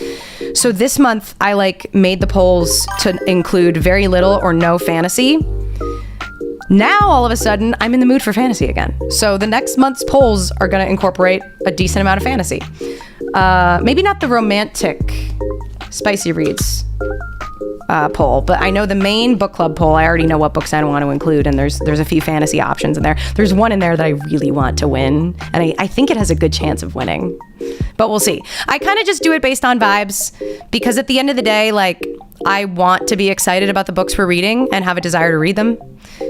So this month I made the polls to include very little or no fantasy. Now, all of a sudden, I'm in the mood for fantasy again. So the next month's polls are going to incorporate a decent amount of fantasy. Maybe not the romantic spicy reads poll, but I know the main book club poll, I already know what books I want to include, and there's a few fantasy options in there. There's one in there that I really want to win, and I think it has a good chance of winning. But we'll see. I kind of just do it based on vibes, because at the end of the day, I want to be excited about the books we're reading and have a desire to read them.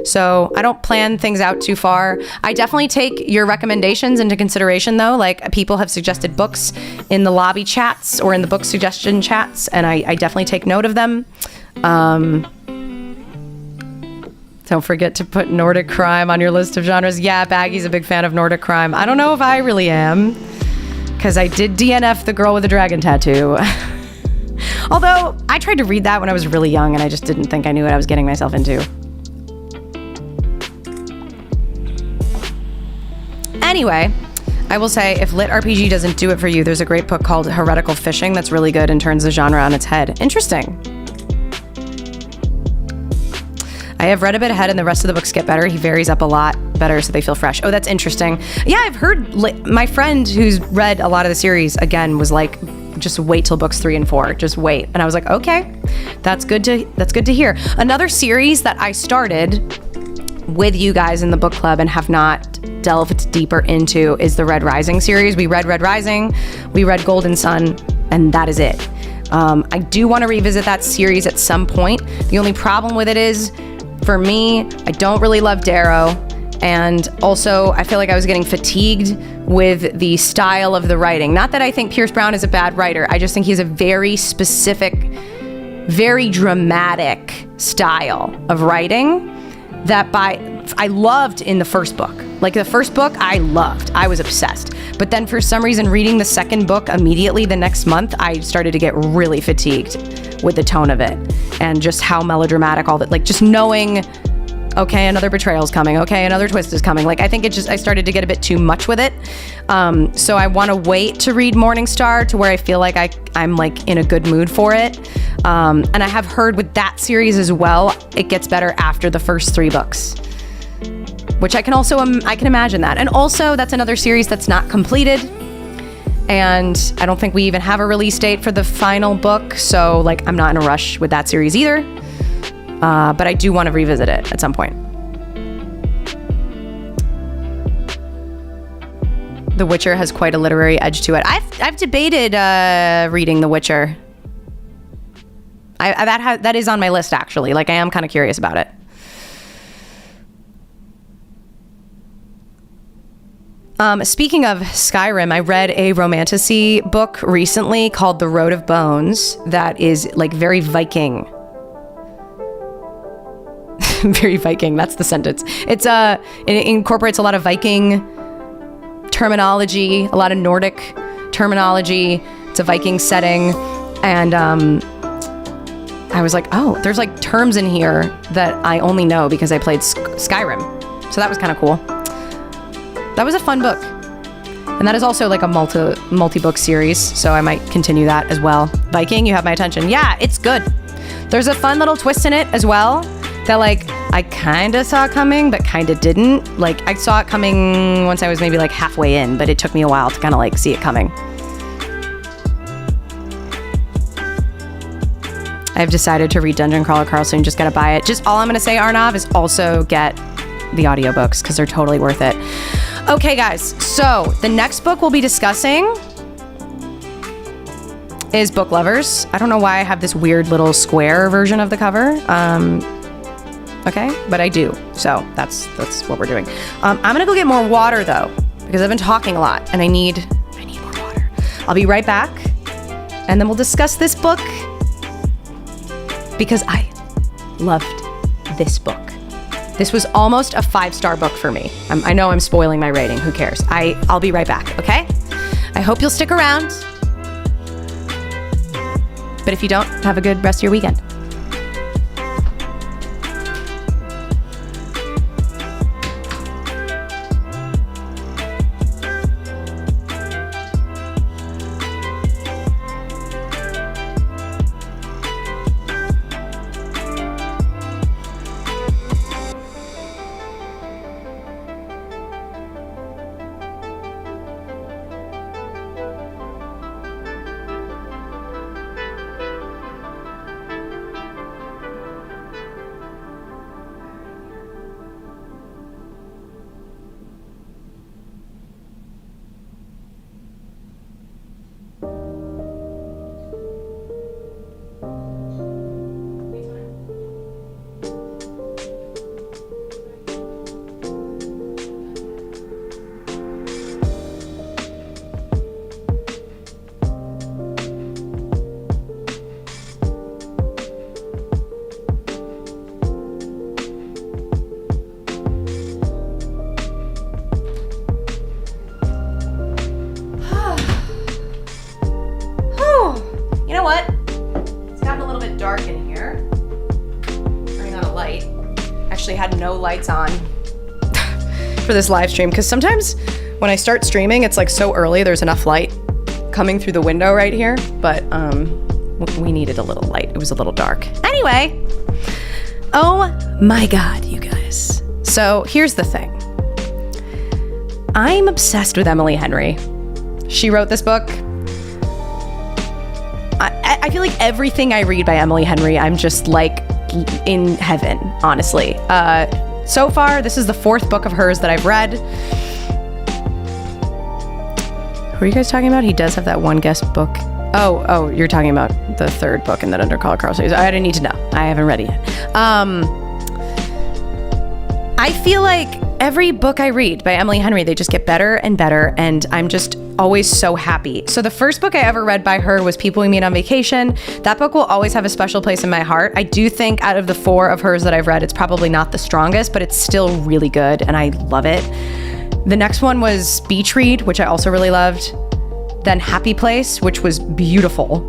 So I don't plan things out too far. I definitely take your recommendations into consideration, though. People have suggested books in the lobby chats or in the book suggestion chats, and I definitely take note of them. Don't forget to put Nordic crime on your list of genres. Yeah, Baggy's a big fan of Nordic crime. I don't know if I really am, because I did DNF The Girl with the Dragon Tattoo. Although, I tried to read that when I was really young, and I just didn't think I knew what I was getting myself into. Anyway, I will say, if lit RPG doesn't do it for you, there's a great book called Heretical Fishing that's really good and turns the genre on its head. Interesting. I have read a bit ahead and the rest of the books get better. He varies up a lot better so they feel fresh. Oh, that's interesting. Yeah, I've heard, my friend who's read a lot of the series, again, was like, just wait till books 3 and 4. Just wait. And I was like, okay, that's good to hear. Another series that I started with you guys in the book club and have not delved deeper into is the Red Rising series. We read Red Rising, we read Golden Sun, and that is it. I do want to revisit that series at some point. The only problem with it is, for me, I don't really love Darrow, and also I feel like I was getting fatigued with the style of the writing. Not that I think Pierce Brown is a bad writer, I just think he's a very specific, very dramatic style of writing that I loved in the first book. The first book I loved. I was obsessed. But then for some reason, reading the second book immediately the next month, I started to get really fatigued with the tone of it and just how melodramatic all that, just knowing, okay, another betrayal's coming. Okay, another twist is coming. I think I started to get a bit too much with it. So I want to wait to read Morningstar to where I feel like I'm in a good mood for it. And I have heard with that series as well, it gets better after the first 3 books, which I can imagine that. And also that's another series that's not completed. And I don't think we even have a release date for the final book. So I'm not in a rush with that series either. But I do want to revisit it at some point. The Witcher has quite a literary edge to it. I've debated reading The Witcher. That is on my list, actually. I am kind of curious about it. Speaking of Skyrim, I read a romantasy book recently called The Road of Bones that is very Viking. Very Viking, that's the sentence. It incorporates a lot of Viking terminology, a lot of Nordic terminology. It's a Viking setting, and I was like, oh, there's terms in here that I only know because I played Skyrim. So that was kind of cool. That was a fun book. And that is also a multi-book series, so I might continue that as well. Viking, you have my attention. Yeah, it's good. There's a fun little twist in it as well that I kind of saw coming, but kind of didn't. I saw it coming once I was maybe halfway in, but it took me a while to kind of see it coming. I've decided to read Dungeon Crawler Carl soon. Just gotta buy it. Just all I'm gonna say, Arnav, is also get the audiobooks because they're totally worth it. Okay, guys, so the next book we'll be discussing is Book Lovers. I don't know why I have this weird little square version of the cover. Okay, but I do. So that's what we're doing. I'm gonna go get more water though, because I've been talking a lot and I need more water. I'll be right back, and then we'll discuss this book because I loved this book. This was almost a 5-star book for me. I know I'm spoiling my rating. Who cares? I'll be right back, okay? I hope you'll stick around. But if you don't, have a good rest of your weekend. actually had no lights on for this live stream, because sometimes when I start streaming, it's like so early, there's enough light coming through the window right here, but we needed a little light. It was a little dark. Anyway, oh my God, you guys. So here's the thing. I'm obsessed with Emily Henry. She wrote this book. I feel like everything I read by Emily Henry, I'm just like in heaven, honestly. So far, this is the 4th book of hers that I've read. Who are you guys talking about? He does have that one guest book. Oh, you're talking about the 3rd book in that Undercolor Carl series. I didn't need to know. I haven't read it yet. I feel like every book I read by Emily Henry, they just get better and better, and I'm just always so happy. So the first book I ever read by her was People We Meet on Vacation. That book will always have a special place in my heart. I do think out of the 4 of hers that I've read, it's probably not the strongest, but it's still really good, and I love it. The next one was Beach Read, which I also really loved. Then Happy Place, which was beautiful.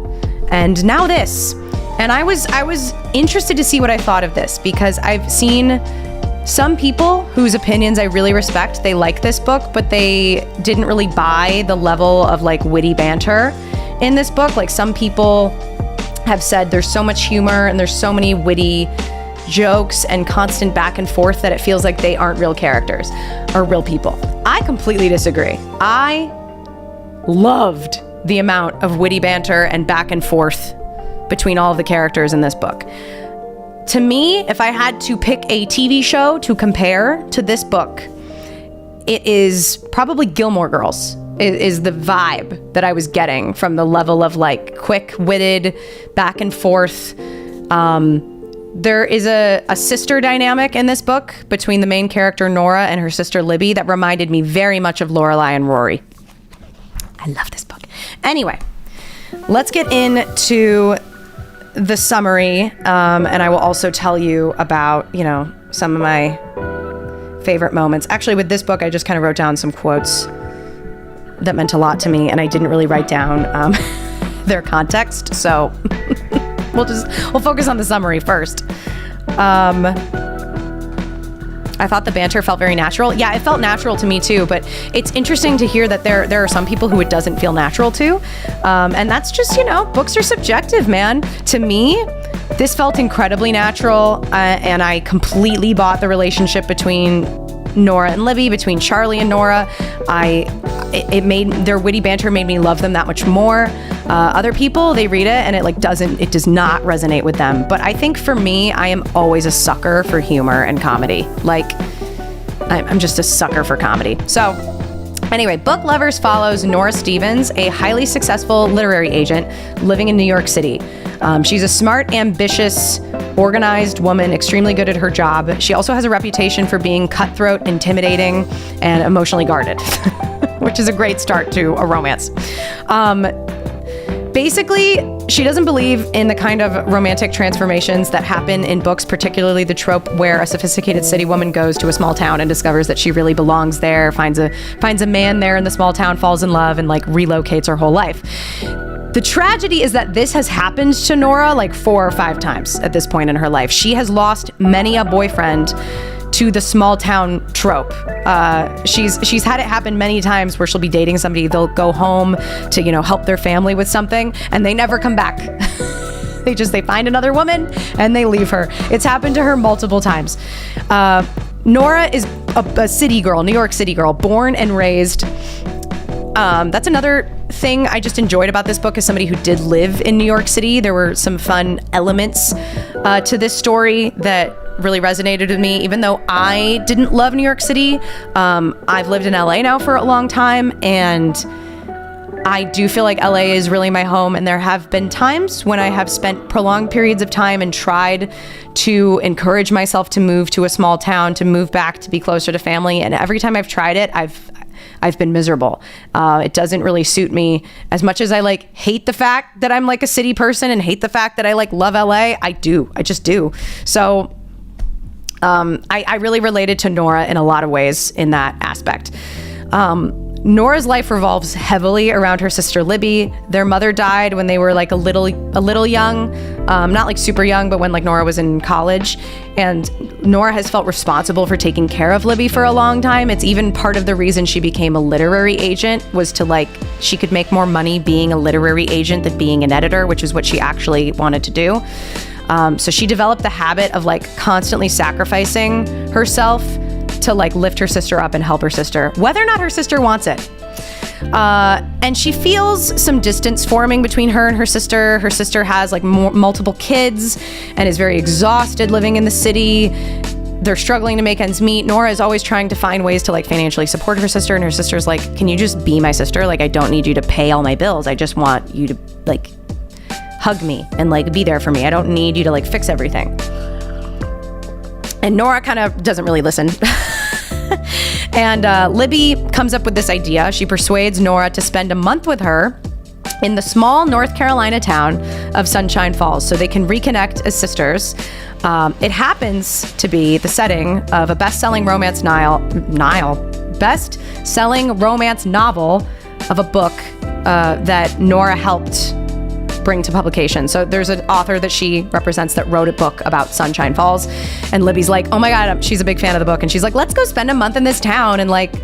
And now this. And I was interested to see what I thought of this, because I've seen some people whose opinions I really respect. They like this book, but they didn't really buy the level of like witty banter in this book. Like, some people have said there's so much humor and there's so many witty jokes and constant back and forth that it feels like they aren't real characters or real people. I completely disagree. I loved the amount of witty banter and back and forth between all of the characters in this book. To me, if I had to pick a TV show to compare to this book, it is probably Gilmore Girls. It is the vibe that I was getting from the level of like quick-witted back and forth. There is a sister dynamic in this book between the main character Nora and her sister Libby that reminded me very much of Lorelai and Rory. I love this book. Anyway, let's get into the summary, and I will also tell you about, some of my favorite moments. Actually, with this book, I just kind of wrote down some quotes that meant a lot to me, and I didn't really write down their context, so we'll focus on the summary first. I thought the banter felt very natural. Yeah, it felt natural to me too, but it's interesting to hear that there are some people who it doesn't feel natural to. And that's just, books are subjective, man. To me, this felt incredibly natural, and I completely bought the relationship between Nora and Libby, between Charlie and Nora. It made their witty banter made me love them that much more. Other people, they read it and it does not resonate with them. But I think for me, I am always a sucker for humor and comedy. Like, I'm just a sucker for comedy. So anyway, Book Lovers follows Nora Stevens, a highly successful literary agent living in New York City. She's a smart, ambitious, organized woman, extremely good at her job. She also has a reputation for being cutthroat, intimidating, and emotionally guarded, which is a great start to a romance. Basically, she doesn't believe in the kind of romantic transformations that happen in books, particularly the trope where a sophisticated city woman goes to a small town and discovers that she really belongs there, finds a man there in the small town, falls in love, and like relocates her whole life. The tragedy is that this has happened to Nora like 4 or 5 times at this point in her life. She has lost many a boyfriend to the small town trope. She's had it happen many times where she'll be dating somebody, they'll go home to, help their family with something, and they never come back. They find another woman and they leave her. It's happened to her multiple times. Nora is a city girl, New York City girl, born and raised. That's another thing I just enjoyed about this book as somebody who did live in New York City. There were some fun elements to this story that really resonated with me, even though I didn't love New York City. I've lived in LA now for a long time, and I do feel like LA is really my home, and there have been times when I have spent prolonged periods of time and tried to encourage myself to move to a small town, to move back, to be closer to family, and every time I've tried it, I've been miserable. It doesn't really suit me as much as I hate the fact that I'm like a city person and hate the fact that I love LA. I just do. So I really related to Nora in a lot of ways in that aspect. Nora's life revolves heavily around her sister Libby. Their mother died when they were like a little young, not like super young, but when like Nora was in college. And Nora has felt responsible for taking care of Libby for a long time. It's even part of the reason she became a literary agent, was to like, she could make more money being a literary agent than being an editor, which is what she actually wanted to do. So she developed the habit of like constantly sacrificing herself to like lift her sister up and help her sister, whether or not her sister wants it. And she feels some distance forming between her and her sister. Her sister has like multiple kids and is very exhausted living in the city. They're struggling to make ends meet. Nora is always trying to find ways to like financially support her sister, and her sister's like, can you just be my sister? Like, I don't need you to pay all my bills. I just want you to like hug me and like be there for me. I don't need you to like fix everything. And Nora kind of doesn't really listen. And Libby comes up with this idea. She persuades Nora to spend a month with her in the small North Carolina town of Sunshine Falls so they can reconnect as sisters. It happens to be the setting of a best-selling romance best-selling romance novel of a book that Nora helped bring to publication. So there's an author that she represents that wrote a book about Sunshine Falls, and Libby's like, oh my God, she's a big fan of the book, and she's like, let's go spend a month in this town and like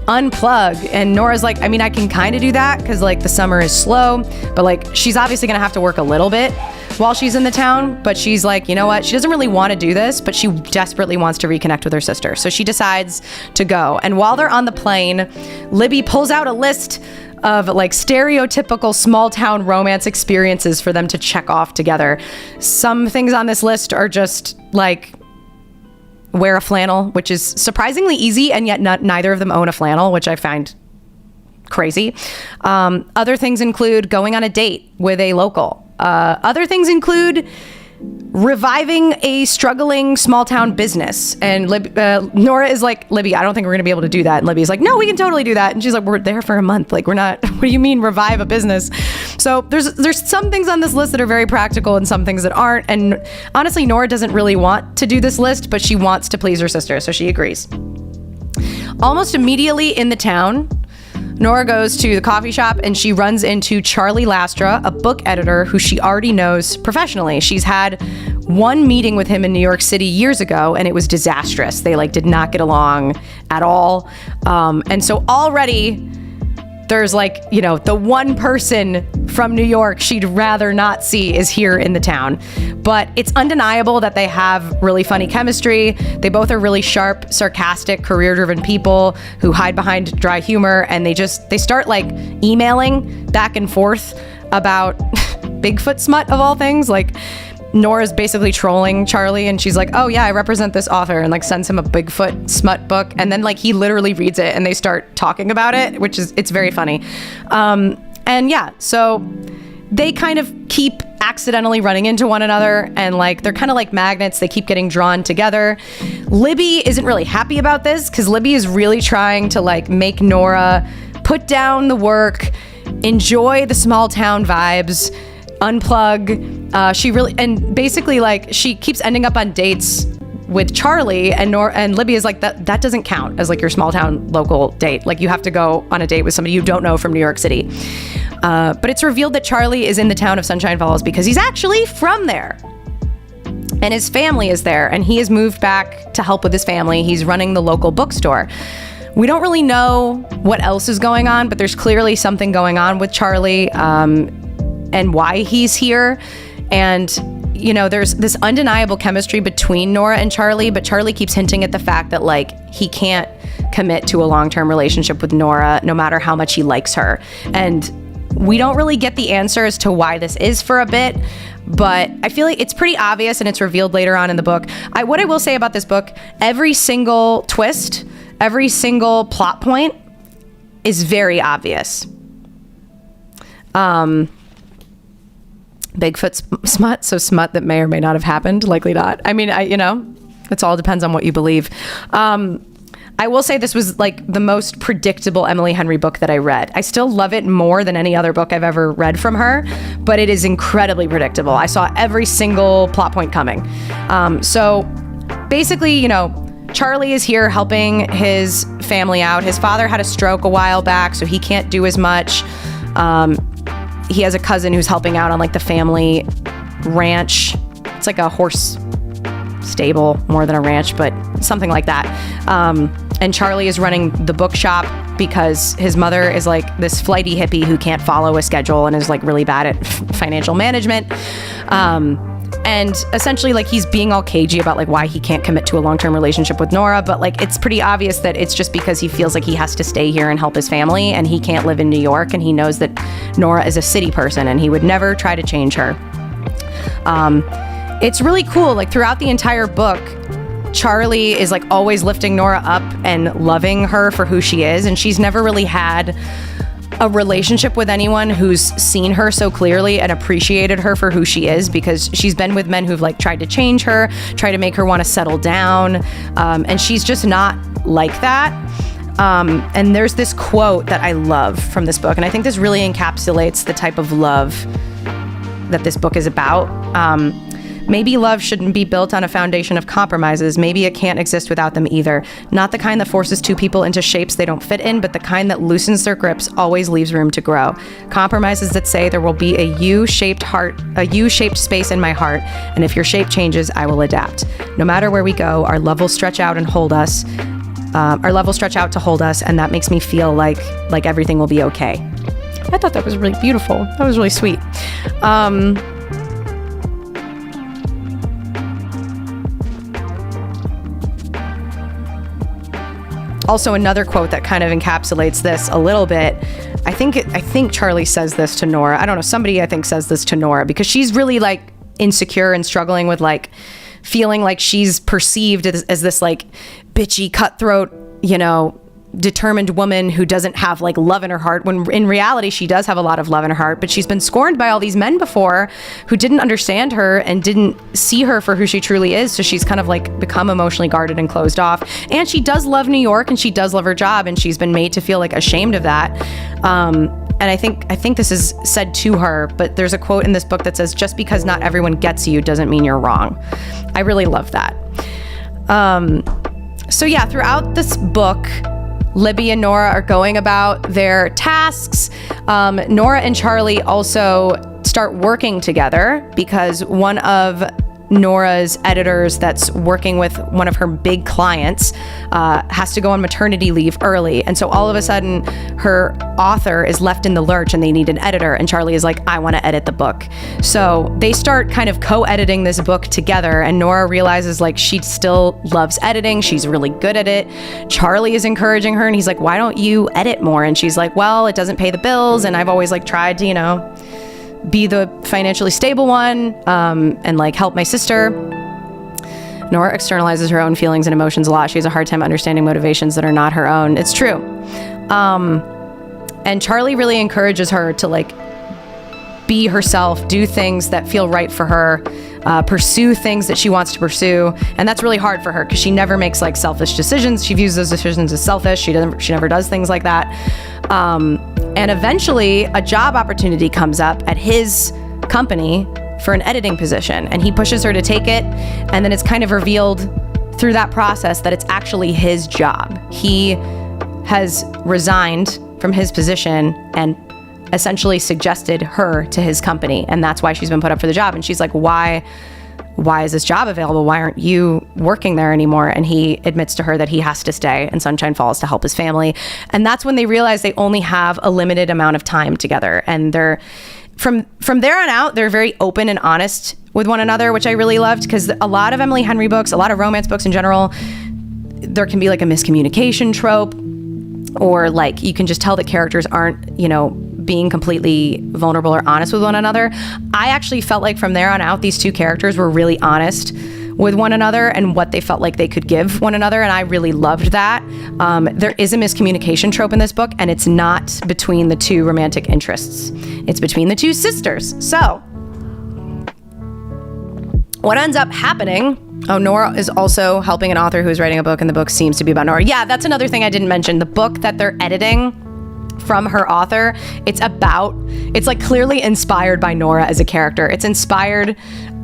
unplug. And Nora's like, I mean, I can kind of do that because like the summer is slow, but like she's obviously gonna have to work a little bit while she's in the town. But she's like, you know what, she doesn't really want to do this, but she desperately wants to reconnect with her sister, so she decides to go. And while they're on the plane, Libby pulls out a list of like stereotypical small town romance experiences for them to check off together. Some things on this list are just like wear a flannel, which is surprisingly easy, and yet neither of them own a flannel, which I find crazy. Other things include going on a date with a local. Other things include reviving a struggling small town business. And Nora is like, Libby, I don't think we're gonna be able to do that. And Libby's like, no, we can totally do that. And she's like, we're there for a month. Like, we're not, what do you mean revive a business? So there's some things on this list that are very practical and some things that aren't. And honestly, Nora doesn't really want to do this list, but she wants to please her sister, so she agrees. Almost immediately in the town, Nora goes to the coffee shop and she runs into Charlie Lastra, a book editor who she already knows professionally. She's had one meeting with him in New York City years ago, and it was disastrous. They like did not get along at all. And so already there's like, you know, the one person from New York she'd rather not see is here in the town. But it's undeniable that they have really funny chemistry. They both are really sharp, sarcastic, career-driven people who hide behind dry humor, and they start like emailing back and forth about Bigfoot smut of all things. Like, Nora's basically trolling Charlie, and she's like, oh yeah, I represent this author, and like sends him a Bigfoot smut book, and then like he literally reads it and they start talking about it, it's very funny. And yeah, so they kind of keep accidentally running into one another, and like they're kind of like magnets. They keep getting drawn together. Libby isn't really happy about this because Libby is really trying to like make Nora put down the work, enjoy the small town vibes, unplug. Basically like she keeps ending up on dates with Charlie, and Libby is like, that doesn't count as like your small town local date. Like, you have to go on a date with somebody you don't know from New York City. But it's revealed that Charlie is in the town of Sunshine Falls because he's actually from there. And his family is there, and he has moved back to help with his family. He's running the local bookstore. We don't really know what else is going on, but there's clearly something going on with Charlie, and why he's here. And, you know, there's this undeniable chemistry between Nora and Charlie, but Charlie keeps hinting at the fact that like he can't commit to a long-term relationship with Nora no matter how much he likes her. And we don't really get the answer as to why this is for a bit, but I feel like it's pretty obvious, and it's revealed later on in the book. What I will say about this book, every single twist, every single plot point is very obvious. Bigfoot smut, so smut that may or may not have happened, likely not. I mean, it all depends on what you believe. I will say this was like the most predictable Emily Henry book that I read. I still love it more than any other book I've ever read from her, but it is incredibly predictable. I saw every single plot point coming. So basically, you know, Charlie is here helping his family out. His father had a stroke a while back, so he can't do as much. He has a cousin who's helping out on like the family ranch. It's like a horse stable more than a ranch, but something like that. And Charlie is running the bookshop because his mother is like this flighty hippie who can't follow a schedule and is like really bad at financial management. And essentially like he's being all cagey about like why he can't commit to a long-term relationship with Nora, but like it's pretty obvious that it's just because he feels like he has to stay here and help his family and he can't live in New York, and he knows that Nora is a city person and he would never try to change her. It's really cool. Like throughout the entire book, Charlie is like always lifting Nora up and loving her for who she is, and she's never really had a relationship with anyone who's seen her so clearly and appreciated her for who she is, because she's been with men who've like tried to change her, try to make her want to settle down, and she's just not like that. And there's this quote that I love from this book, and I think this really encapsulates the type of love that this book is about. Maybe love shouldn't be built on a foundation of compromises. Maybe it can't exist without them either. Not the kind that forces two people into shapes they don't fit in, but the kind that loosens their grips, always leaves room to grow. Compromises that say there will be a U-shaped space in my heart, and if your shape changes, I will adapt. No matter where we go, our love will stretch out and hold us. Our love will stretch out to hold us, and that makes me feel like everything will be okay. I thought that was really beautiful. That was really sweet. Also, another quote that kind of encapsulates this a little bit. I think Charlie says this to Nora. I don't know. Somebody I think says this to Nora because she's really like insecure and struggling with like feeling like she's perceived as this like bitchy, cutthroat, determined woman who doesn't have like love in her heart, when in reality she does have a lot of love in her heart, but she's been scorned by all these men before who didn't understand her and didn't see her for who she truly is. So she's kind of like become emotionally guarded and closed off. And she does love New York and she does love her job, and she's been made to feel like ashamed of that. And I think this is said to her, but there's a quote in this book that says, just because not everyone gets you doesn't mean you're wrong. I really love that. So yeah, throughout this book, Libby and Nora are going about their tasks. Nora and Charlie also start working together because one of Nora's editors that's working with one of her big clients has to go on maternity leave early. And so all of a sudden her author is left in the lurch and they need an editor. And Charlie is like, I want to edit the book. So they start kind of co-editing this book together. And Nora realizes like she still loves editing. She's really good at it. Charlie is encouraging her and he's like, why don't you edit more? And she's like, well, it doesn't pay the bills. And I've always like tried to, be the financially stable one, and like help my sister. Nora externalizes her own feelings and emotions a lot. She has a hard time understanding motivations that are not her own. It's true. And Charlie really encourages her to like be herself, do things that feel right for her, pursue things that she wants to pursue. And that's really hard for her because she never makes like selfish decisions. She views those decisions as selfish. She never does things like that. And eventually a job opportunity comes up at his company for an editing position, and he pushes her to take it. And then it's kind of revealed through that process that it's actually his job. He has resigned from his position and essentially suggested her to his company. And that's why she's been put up for the job. And she's like, why is this job available? Why aren't you working there anymore? And he admits to her that he has to stay and Sunshine Falls to help his family. And that's when they realize they only have a limited amount of time together. And they're from there on out, they're very open and honest with one another, which I really loved, because a lot of Emily Henry books, a lot of romance books in general, there can be like a miscommunication trope, or like you can just tell that characters aren't, being completely vulnerable or honest with one another. I actually felt like from there on out, these two characters were really honest with one another and what they felt like they could give one another. And I really loved that. There is a miscommunication trope in this book, and it's not between the two romantic interests. It's between the two sisters. So what ends up happening, Nora is also helping an author who's writing a book, and the book seems to be about Nora. Yeah, that's another thing I didn't mention. The book that they're editing from her author. It's like clearly inspired by Nora as a character. It's inspired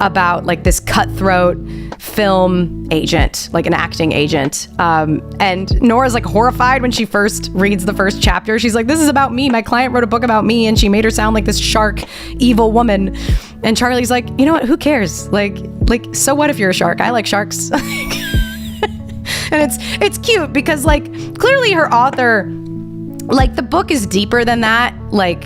about like this cutthroat film agent, like an acting agent. And Nora's like horrified when she first reads the first chapter. She's like, this is about me. My client wrote a book about me and she made her sound like this shark, evil woman. And Charlie's like, you know what? Who cares? Like, so what if you're a shark? I like sharks. And it's cute because like clearly her author, like the book is deeper than that. Like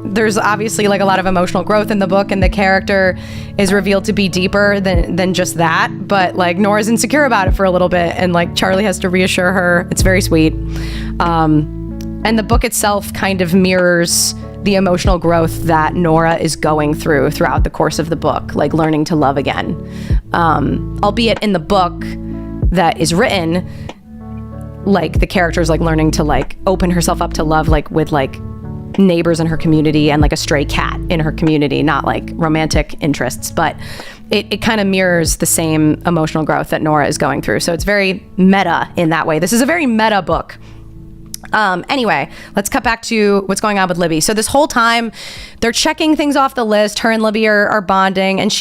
there's obviously like a lot of emotional growth in the book and the character is revealed to be deeper than just that. But like Nora's insecure about it for a little bit and like Charlie has to reassure her. It's very sweet. And the book itself kind of mirrors the emotional growth that Nora is going throughout the course of the book, like learning to love again. Albeit in the book that is written, like the character is like learning to like open herself up to love, like with like neighbors in her community and like a stray cat in her community, not like romantic interests, but it kind of mirrors the same emotional growth that Nora is going through. So it's very meta in that way. This is a very meta book. Anyway, let's cut back to what's going on with Libby. So this whole time they're checking things off the list. Her and Libby are bonding, and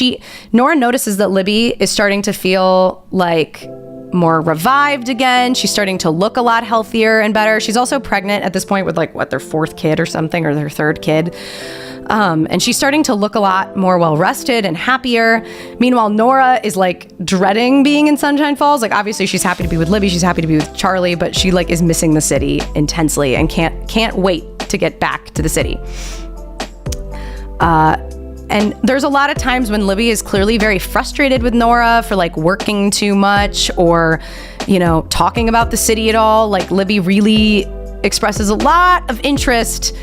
Nora notices that Libby is starting to feel like more revived again. She's starting to look a lot healthier and better. She's also pregnant at this point with like their fourth kid or something, or their third kid. And she's starting to look a lot more well-rested and happier. Meanwhile, Nora is like dreading being in Sunshine Falls. Like obviously she's happy to be with Libby. She's happy to be with Charlie, but she like is missing the city intensely and can't wait to get back to the city. And there's a lot of times when Libby is clearly very frustrated with Nora for like working too much or, talking about the city at all. Like Libby really expresses a lot of interest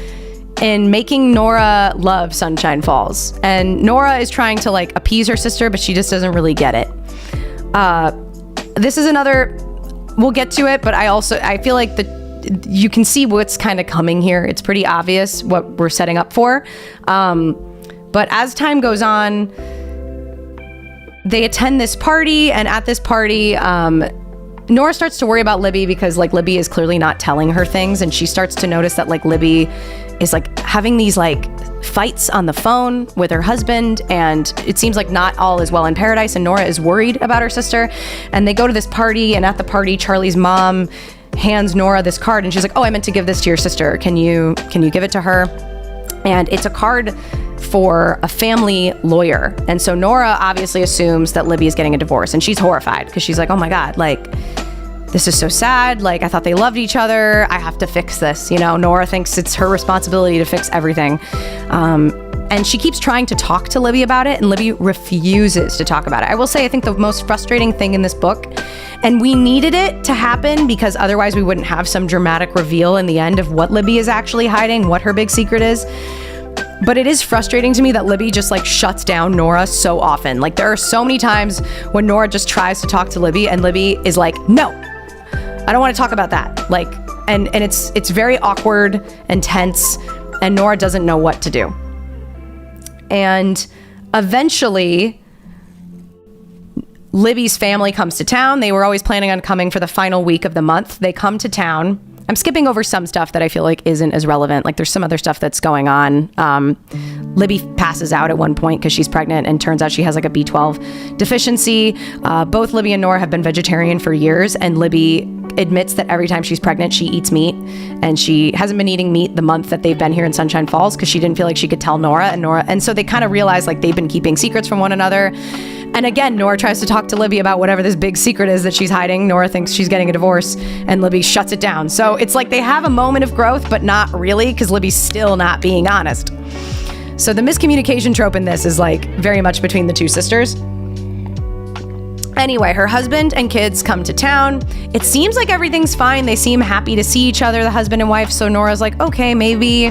in making Nora love Sunshine Falls. And Nora is trying to like appease her sister, but she just doesn't really get it. This is we'll get to it, but I feel like you can see what's kind of coming here. It's pretty obvious what we're setting up for. But as time goes on, they attend this party, and at this party, Nora starts to worry about Libby because like Libby is clearly not telling her things, and she starts to notice that like Libby is like having these like fights on the phone with her husband, and it seems like not all is well in paradise, and Nora is worried about her sister. And they go to this party, and at the party, Charlie's mom hands Nora this card, and she's like, oh, I meant to give this to your sister. Can you give it to her? And it's a card for a family lawyer. And so Nora obviously assumes that Libby is getting a divorce, and she's horrified because she's like, oh my God, like this is so sad. Like I thought they loved each other. I have to fix this. Nora thinks it's her responsibility to fix everything. And she keeps trying to talk to Libby about it, and Libby refuses to talk about it. I will say, I think the most frustrating thing in this book, and we needed it to happen because otherwise we wouldn't have some dramatic reveal in the end of what Libby is actually hiding, what her big secret is. But it is frustrating to me that Libby just like shuts down Nora so often. Like there are so many times when Nora just tries to talk to Libby and Libby is like, no, I don't want to talk about that. Like, and it's very awkward and tense, and Nora doesn't know what to do. And eventually Libby's family comes to town. They were always planning on coming for the final week of the month. They come to town. I'm skipping over some stuff that I feel like isn't as relevant. Like there's some other stuff that's going on. Libby passes out at one point because she's pregnant, and turns out she has like a B12 deficiency. Both Libby and Nora have been vegetarian for years, and Libby admits that every time she's pregnant, she eats meat, and she hasn't been eating meat the month that they've been here in Sunshine Falls because she didn't feel like she could tell Nora. And so they kind of realize like they've been keeping secrets from one another. And again, Nora tries to talk to Libby about whatever this big secret is that she's hiding. Nora thinks she's getting a divorce, and Libby shuts it down. So it's like they have a moment of growth, but not really, because Libby's still not being honest. So the miscommunication trope in this is like very much between the two sisters. Anyway, her husband and kids come to town. It seems like everything's fine. They seem happy to see each other, the husband and wife. So Nora's like, okay, maybe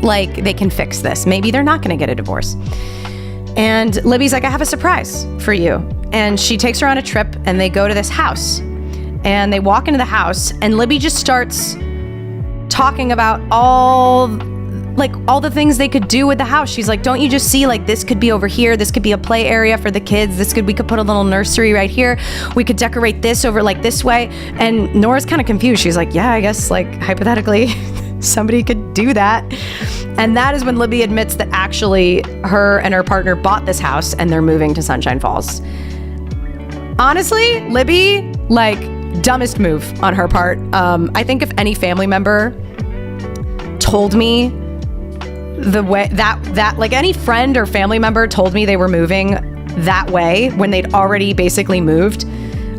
like they can fix this. Maybe they're not going to get a divorce. And Libby's like, I have a surprise for you. And she takes her on a trip, and they go to this house, and they walk into the house, and Libby just starts talking about all like all the things they could do with the house. She's like, don't you just see, like, this could be over here, this could be a play area for the kids, we could put a little nursery right here, we could decorate this over like this way. And Nora's kind of confused. She's like, yeah, I guess, like, hypothetically somebody could do that. And that is when Libby admits that actually her and her partner bought this house and they're moving to Sunshine Falls. Honestly, Libby, like, dumbest move on her part. I think if any family member told me the way that like any friend or family member told me they were moving that way when they'd already basically moved,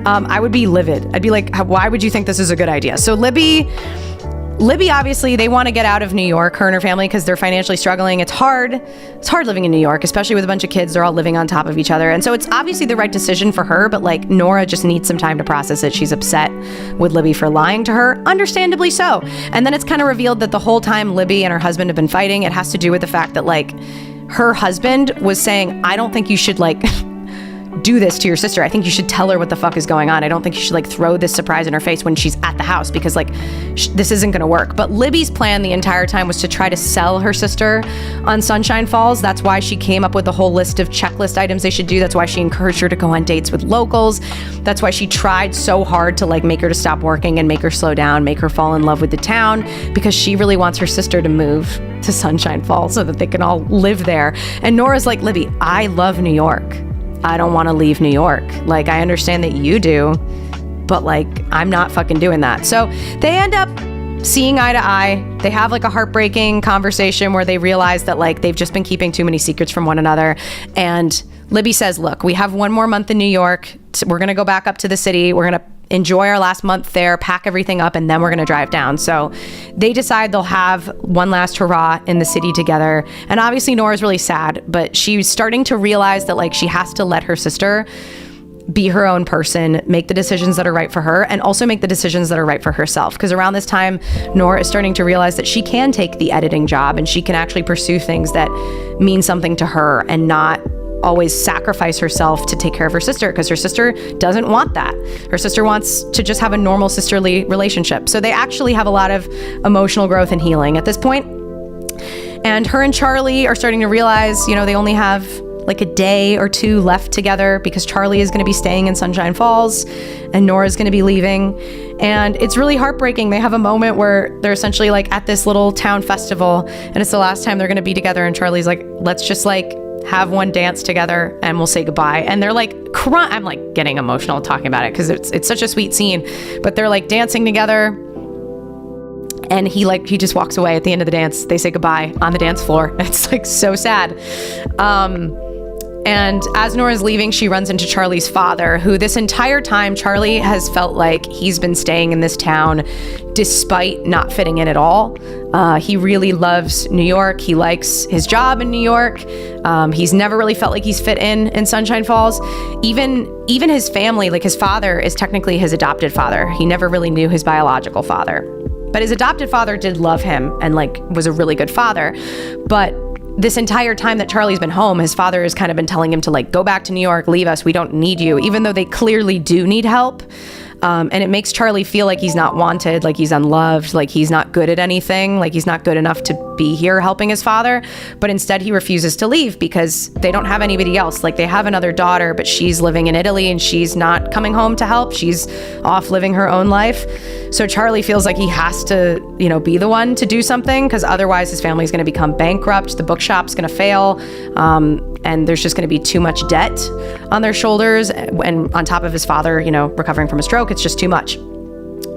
I would be livid. I'd be like, why would you think this is a good idea? So Libby, obviously, they want to get out of New York, her and her family, because they're financially struggling. It's hard living in New York, especially with a bunch of kids. They're all living on top of each other. And so it's obviously the right decision for her, but like Nora just needs some time to process it. She's upset with Libby for lying to her, understandably so. And then it's kind of revealed that the whole time Libby and her husband have been fighting, it has to do with the fact that like her husband was saying, I don't think you should like do this to your sister. I think you should tell her what the fuck is going on. I don't think you should like throw this surprise in her face when she's at the house, because like this isn't going to work. But Libby's plan the entire time was to try to sell her sister on Sunshine Falls. That's why she came up with a whole list of checklist items they should do. That's why she encouraged her to go on dates with locals. That's why she tried so hard to like make her to stop working and make her slow down, make her fall in love with the town, because she really wants her sister to move to Sunshine Falls so that they can all live there. And Nora's like, Libby, I love New York. I don't want to leave New York. Like, I understand that you do, but like, I'm not fucking doing that. So they end up seeing eye to eye. They have like a heartbreaking conversation where they realize that like they've just been keeping too many secrets from one another. And Libby says, look, we have one more month in New York. We're going to go back up to the city. We're going to enjoy our last month there, pack everything up, and then we're going to drive down. So they decide they'll have one last hurrah in the city together. And obviously Nora's really sad, but she's starting to realize that like she has to let her sister be her own person, make the decisions that are right for her, and also make the decisions that are right for herself. Because around this time, Nora is starting to realize that she can take the editing job and she can actually pursue things that mean something to her and not always sacrifice herself to take care of her sister, because her sister doesn't want that. Her sister wants to just have a normal sisterly relationship. So they actually have a lot of emotional growth and healing at this point. And her and Charlie are starting to realize, you know, they only have like a day or two left together, because Charlie is going to be staying in Sunshine Falls and Nora's going to be leaving. And it's really heartbreaking. They have a moment where they're essentially like at this little town festival and it's the last time they're going to be together. And Charlie's like, let's just like have one dance together and we'll say goodbye. And they're like, I'm like getting emotional talking about it because it's such a sweet scene, but they're like dancing together. And he just walks away at the end of the dance. They say goodbye on the dance floor. It's like so sad. And as Nora's leaving, she runs into Charlie's father, who this entire time, Charlie has felt like he's been staying in this town despite not fitting in at all. He really loves New York. He likes his job in New York. He's never really felt like he's fit in Sunshine Falls. Even his family, like his father is technically his adopted father. He never really knew his biological father. But his adopted father did love him and like was a really good father. But this entire time that Charlie's been home, his father has kind of been telling him to like, go back to New York, leave us, we don't need you, even though they clearly do need help. And it makes Charlie feel like he's not wanted, like he's unloved, like he's not good at anything, like he's not good enough to be here helping his father. But instead he refuses to leave because they don't have anybody else. Like they have another daughter, but she's living in Italy and she's not coming home to help. She's off living her own life. So Charlie feels like he has to, be the one to do something, because otherwise his family's going to become bankrupt. The bookshop's going to fail. And there's just going to be too much debt on their shoulders. And on top of his father, recovering from a stroke, it's just too much.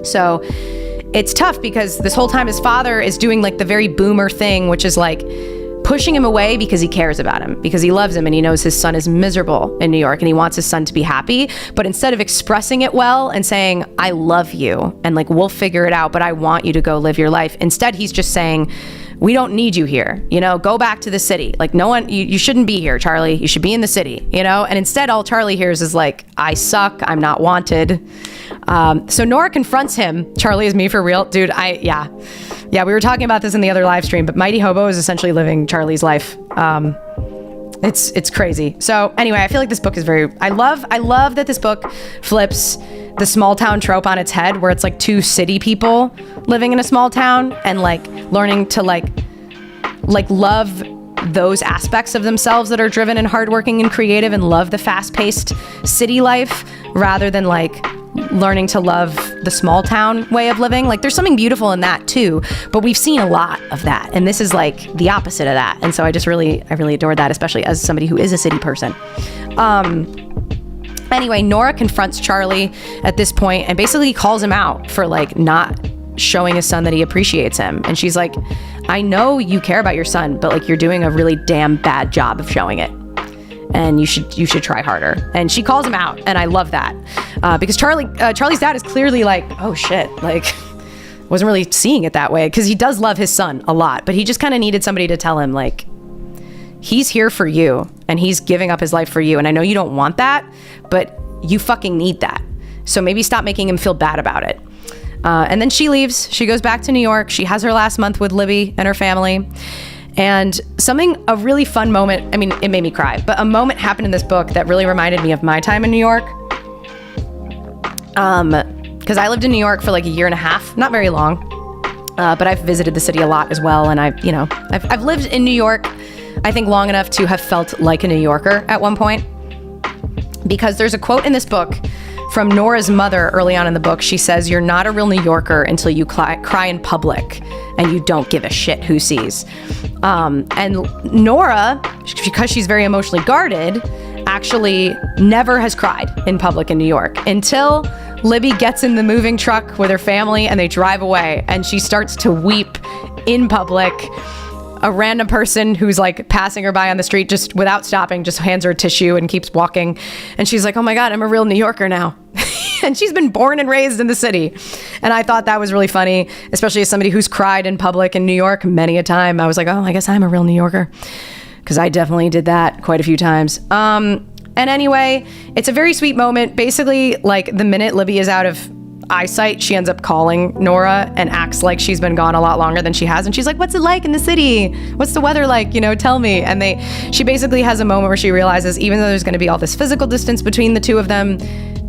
So it's tough because this whole time his father is doing like the very boomer thing, which is like pushing him away because he cares about him, because he loves him and he knows his son is miserable in New York and he wants his son to be happy. But instead of expressing it well and saying, I love you and like, we'll figure it out, but I want you to go live your life. Instead, he's just saying, we don't need you here, go back to the city. Like no one, you shouldn't be here, Charlie. You should be in the city, And instead all Charlie hears is like, I suck. I'm not wanted. So Nora confronts him. Charlie is me for real. Dude, yeah, we were talking about this in the other live stream, but Mighty Hobo is essentially living Charlie's life. It's crazy. So anyway, I feel like this book is I love that this book flips the small town trope on its head, where it's like two city people living in a small town and like learning to like like love those aspects of themselves that are driven and hardworking and creative, and love the fast-paced city life rather than like learning to love the small town way of living. Like there's something beautiful in that too, but we've seen a lot of that, and this is like the opposite of that. And so I really adored that, especially as somebody who is a city person. Anyway, Nora confronts Charlie at this point and basically calls him out for like not showing his son that he appreciates him. And she's like, I know you care about your son, but like you're doing a really damn bad job of showing it. And you should try harder. And she calls him out, and I love that because Charlie's dad is clearly like, oh shit, like wasn't really seeing it that way, because he does love his son a lot, but he just kind of needed somebody to tell him like he's here for you and he's giving up his life for you. And I know you don't want that, but you fucking need that. So maybe stop making him feel bad about it. And then she leaves. She goes back to New York. She has her last month with Libby and her family. And a really fun moment, I mean, it made me cry, but a moment happened in this book that really reminded me of my time in New York. Because I lived in New York for like a year and a half, not very long, but I've visited the city a lot as well. And I've lived in New York, I think, long enough to have felt like a New Yorker at one point. Because there's a quote in this book from Nora's mother early on in the book. She says, "You're not a real New Yorker until you cry in public and you don't give a shit who sees." And Nora, because she's very emotionally guarded, actually never has cried in public in New York until Libby gets in the moving truck with her family and they drive away, and she starts to weep in public. A random person who's like passing her by on the street, just without stopping, just hands her a tissue and keeps walking. And she's like, oh my God, I'm a real New Yorker now. And she's been born and raised in the city. And I thought that was really funny, especially as somebody who's cried in public in New York many a time. I was like, oh, I guess I'm a real New Yorker, because I definitely did that quite a few times. And anyway, it's a very sweet moment. Basically, like the minute Libby is out of eyesight, she ends up calling Nora and acts like she's been gone a lot longer than she has. And she's like, what's it like in the city? What's the weather like? Tell me. And she basically has a moment where she realizes, even though there's going to be all this physical distance between the two of them,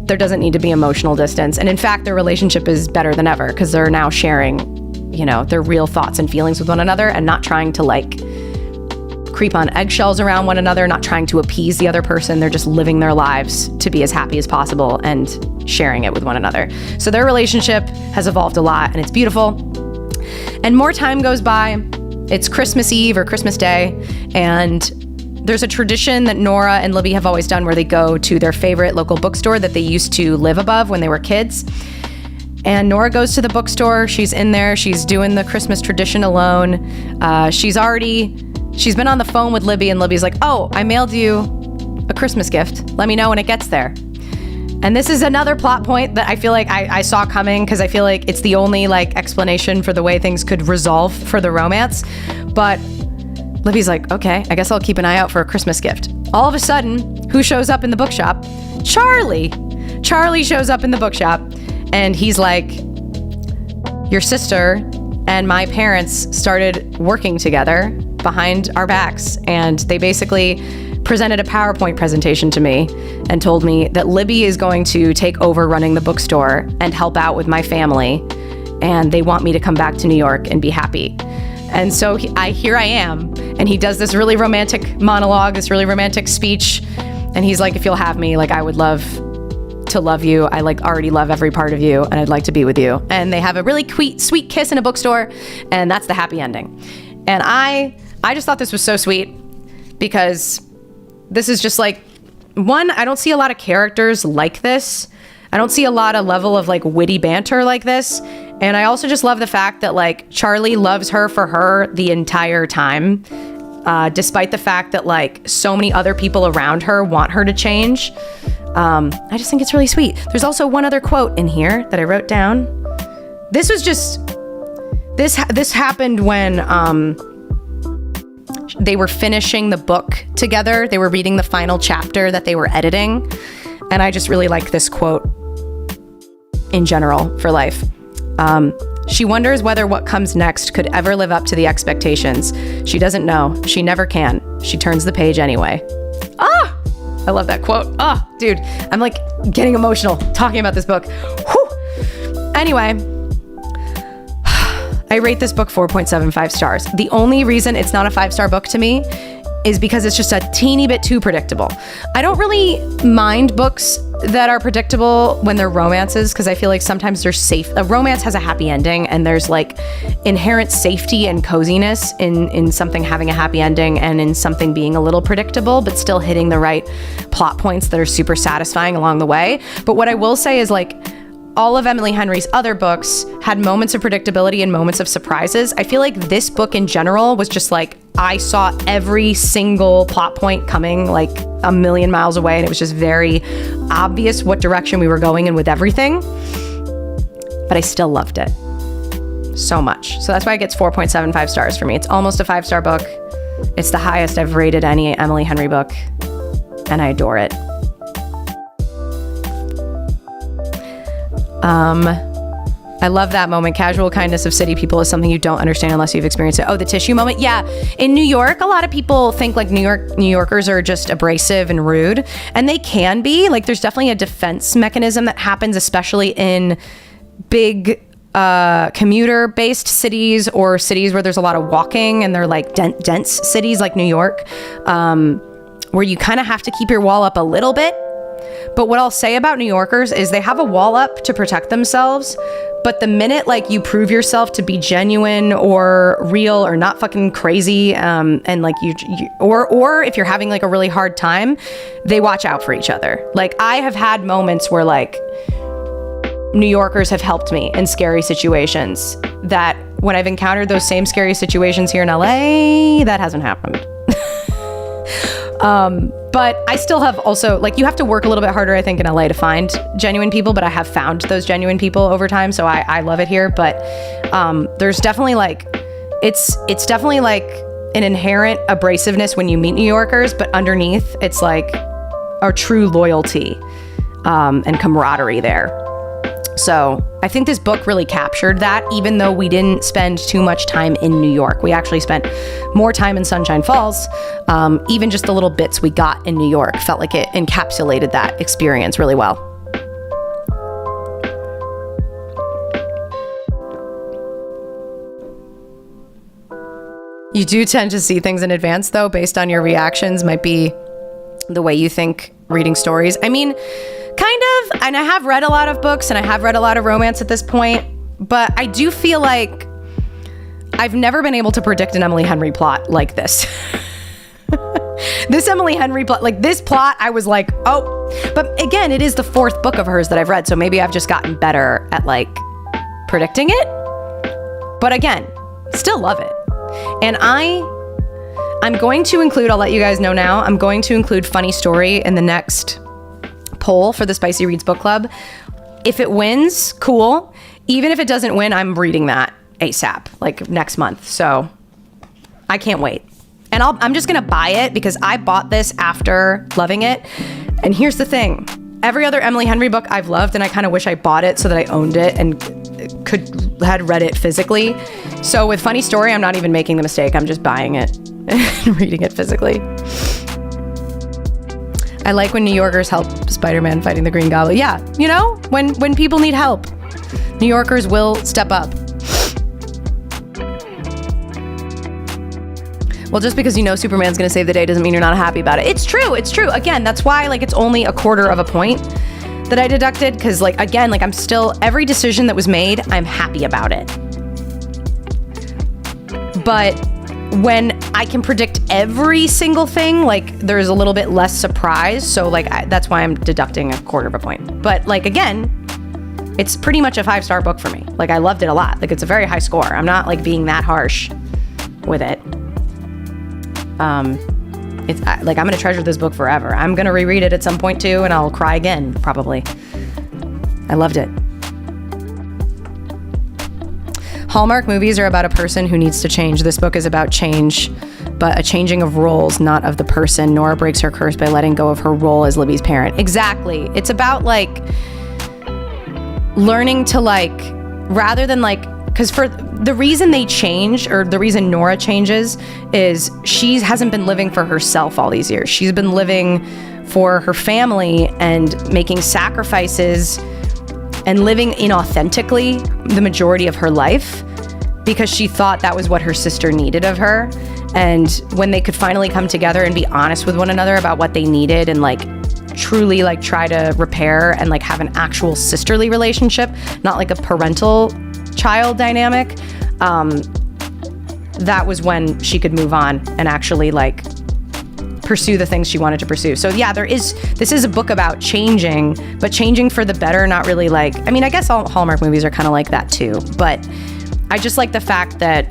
there doesn't need to be emotional distance. And in fact, their relationship is better than ever, because they're now sharing, their real thoughts and feelings with one another, and not trying to like creep on eggshells around one another, not trying to appease the other person. They're just living their lives to be as happy as possible and sharing it with one another. So their relationship has evolved a lot, and it's beautiful. And more time goes by. It's Christmas Eve or Christmas Day, and there's a tradition that Nora and Libby have always done where they go to their favorite local bookstore that they used to live above when they were kids. And Nora goes to the bookstore. She's in there. She's doing the Christmas tradition alone. She's been on the phone with Libby, and Libby's like, oh, I mailed you a Christmas gift. Let me know when it gets there. And this is another plot point that I feel like I saw coming, because I feel like it's the only like explanation for the way things could resolve for the romance. But Libby's like, okay, I guess I'll keep an eye out for a Christmas gift. All of a sudden, who shows up in the bookshop? Charlie. Charlie shows up in the bookshop, and he's like, your sister and my parents started working together behind our backs, and they basically presented a PowerPoint presentation to me and told me that Libby is going to take over running the bookstore and help out with my family, and they want me to come back to New York and be happy. And so here I am, and he does this really romantic monologue, this really romantic speech, and he's like, if you'll have me, like I would love to love you. I like already love every part of you, and I'd like to be with you. And they have a really sweet kiss in a bookstore, and that's the happy ending. And I just thought this was so sweet, because this is just like, one, I don't see a lot of characters like this. I don't see a lot of level of like witty banter like this. And I also just love the fact that like Charlie loves her for her the entire time, despite the fact that like so many other people around her want her to change. I just think it's really sweet. There's also one other quote in here that I wrote down. This was just, this happened when they were finishing the book together. They were reading the final chapter that they were editing. And I just really like this quote in general for life. She wonders whether what comes next could ever live up to the expectations. She doesn't know. She never can. She turns the page anyway. Ah! I love that quote. Ah, dude, I'm like getting emotional talking about this book. Whew. Anyway, I I rate this book 4.75 stars. The only reason it's not a 5-star book to me is because it's just a teeny bit too predictable. I don't really mind books that are predictable when they're romances, because I feel like sometimes they're safe. A romance has a happy ending, and there's like inherent safety and coziness in something having a happy ending and in something being a little predictable, but still hitting the right plot points that are super satisfying along the way. But what I will say is, like, all of Emily Henry's other books had moments of predictability and moments of surprises. I feel like this book in general was just like, I saw every single plot point coming like a million miles away, and it was just very obvious what direction we were going in with everything. But I still loved it so much. So that's why it gets 4.75 stars for me. It's almost a 5-star book. It's the highest I've rated any Emily Henry book, and I adore it. I love that moment. Casual kindness of city people is something you don't understand unless you've experienced it. Oh, the tissue moment. Yeah. In New York, a lot of people think like New Yorkers are just abrasive and rude, and they can be. Like, there's definitely a defense mechanism that happens, especially in big commuter-based cities, or cities where there's a lot of walking and they're like dense cities like New York, where you kind of have to keep your wall up a little bit. But what I'll say about New Yorkers is they have a wall up to protect themselves. But the minute like you prove yourself to be genuine or real or not fucking crazy, and like you or if you're having like a really hard time, they watch out for each other. Like, I have had moments where like New Yorkers have helped me in scary situations that when I've encountered those same scary situations here in LA, that hasn't happened. But I still have also, like, you have to work a little bit harder, I think, in LA to find genuine people, but I have found those genuine people over time, so I love it here. But there's definitely like, it's definitely like an inherent abrasiveness when you meet New Yorkers, but underneath it's like a true loyalty and camaraderie there. So I think this book really captured that, even though we didn't spend too much time in New York. We actually spent more time in Sunshine Falls. Even just the little bits we got in New York felt like it encapsulated that experience really well. You do tend to see things in advance, though, based on your reactions. Might be the way you think reading stories. I mean, kind of, and I have read a lot of books and I have read a lot of romance at this point, but I do feel like I've never been able to predict an Emily Henry plot like this. This Emily Henry plot, like this plot, I was like, oh, but again, it is the 4th book of hers that I've read, so maybe I've just gotten better at like predicting it. But again, still love it. And I'm going to include, I'll let you guys know now, I'm going to include Funny Story in the next poll for the Spicy Reads Book Club. If it wins, cool. Even if it doesn't win, I'm reading that ASAP, like next month. So I can't wait. And I'm just gonna buy it because I bought this after loving it. And here's the thing. Every other Emily Henry book I've loved, and I kind of wish I bought it so that I owned it and had read it physically. So with Funny Story, I'm not even making the mistake. I'm just buying it and reading it physically. I like when New Yorkers help Spider-Man fighting the Green Goblin. Yeah, you know, when people need help, New Yorkers will step up. Well, just because you know Superman's gonna save the day doesn't mean you're not happy about it. It's true. Again, that's why like it's only a quarter of a point that I deducted, because like, again, like I'm still, every decision that was made, I'm happy about it. But when I can predict every single thing, like there's a little bit less surprise. So like that's why I'm deducting a quarter of a point. But like, again, it's pretty much a 5-star book for me. Like I loved it a lot. Like it's a very high score. I'm not like being that harsh with it. It's like, I'm gonna treasure this book forever. I'm gonna reread it at some point too, and I'll cry again, probably. I loved it. Hallmark movies are about a person who needs to change. This book is about change, but a changing of roles, not of the person. Nora breaks her curse by letting go of her role as Libby's parent. Exactly. It's about like learning to like, rather than like, because for the reason they change, or the reason Nora changes, is she hasn't been living for herself all these years. She's been living for her family and making sacrifices and living inauthentically the majority of her life. because she thought that was what her sister needed of her. And when they could finally come together and be honest with one another about what they needed and like truly like try to repair and like have an actual sisterly relationship, not like a parental child dynamic, that was when she could move on and actually like pursue the things she wanted to pursue. So yeah, this is a book about changing, but changing for the better, not really like, I mean, I guess all Hallmark movies are kind of like that too, but I just like the fact that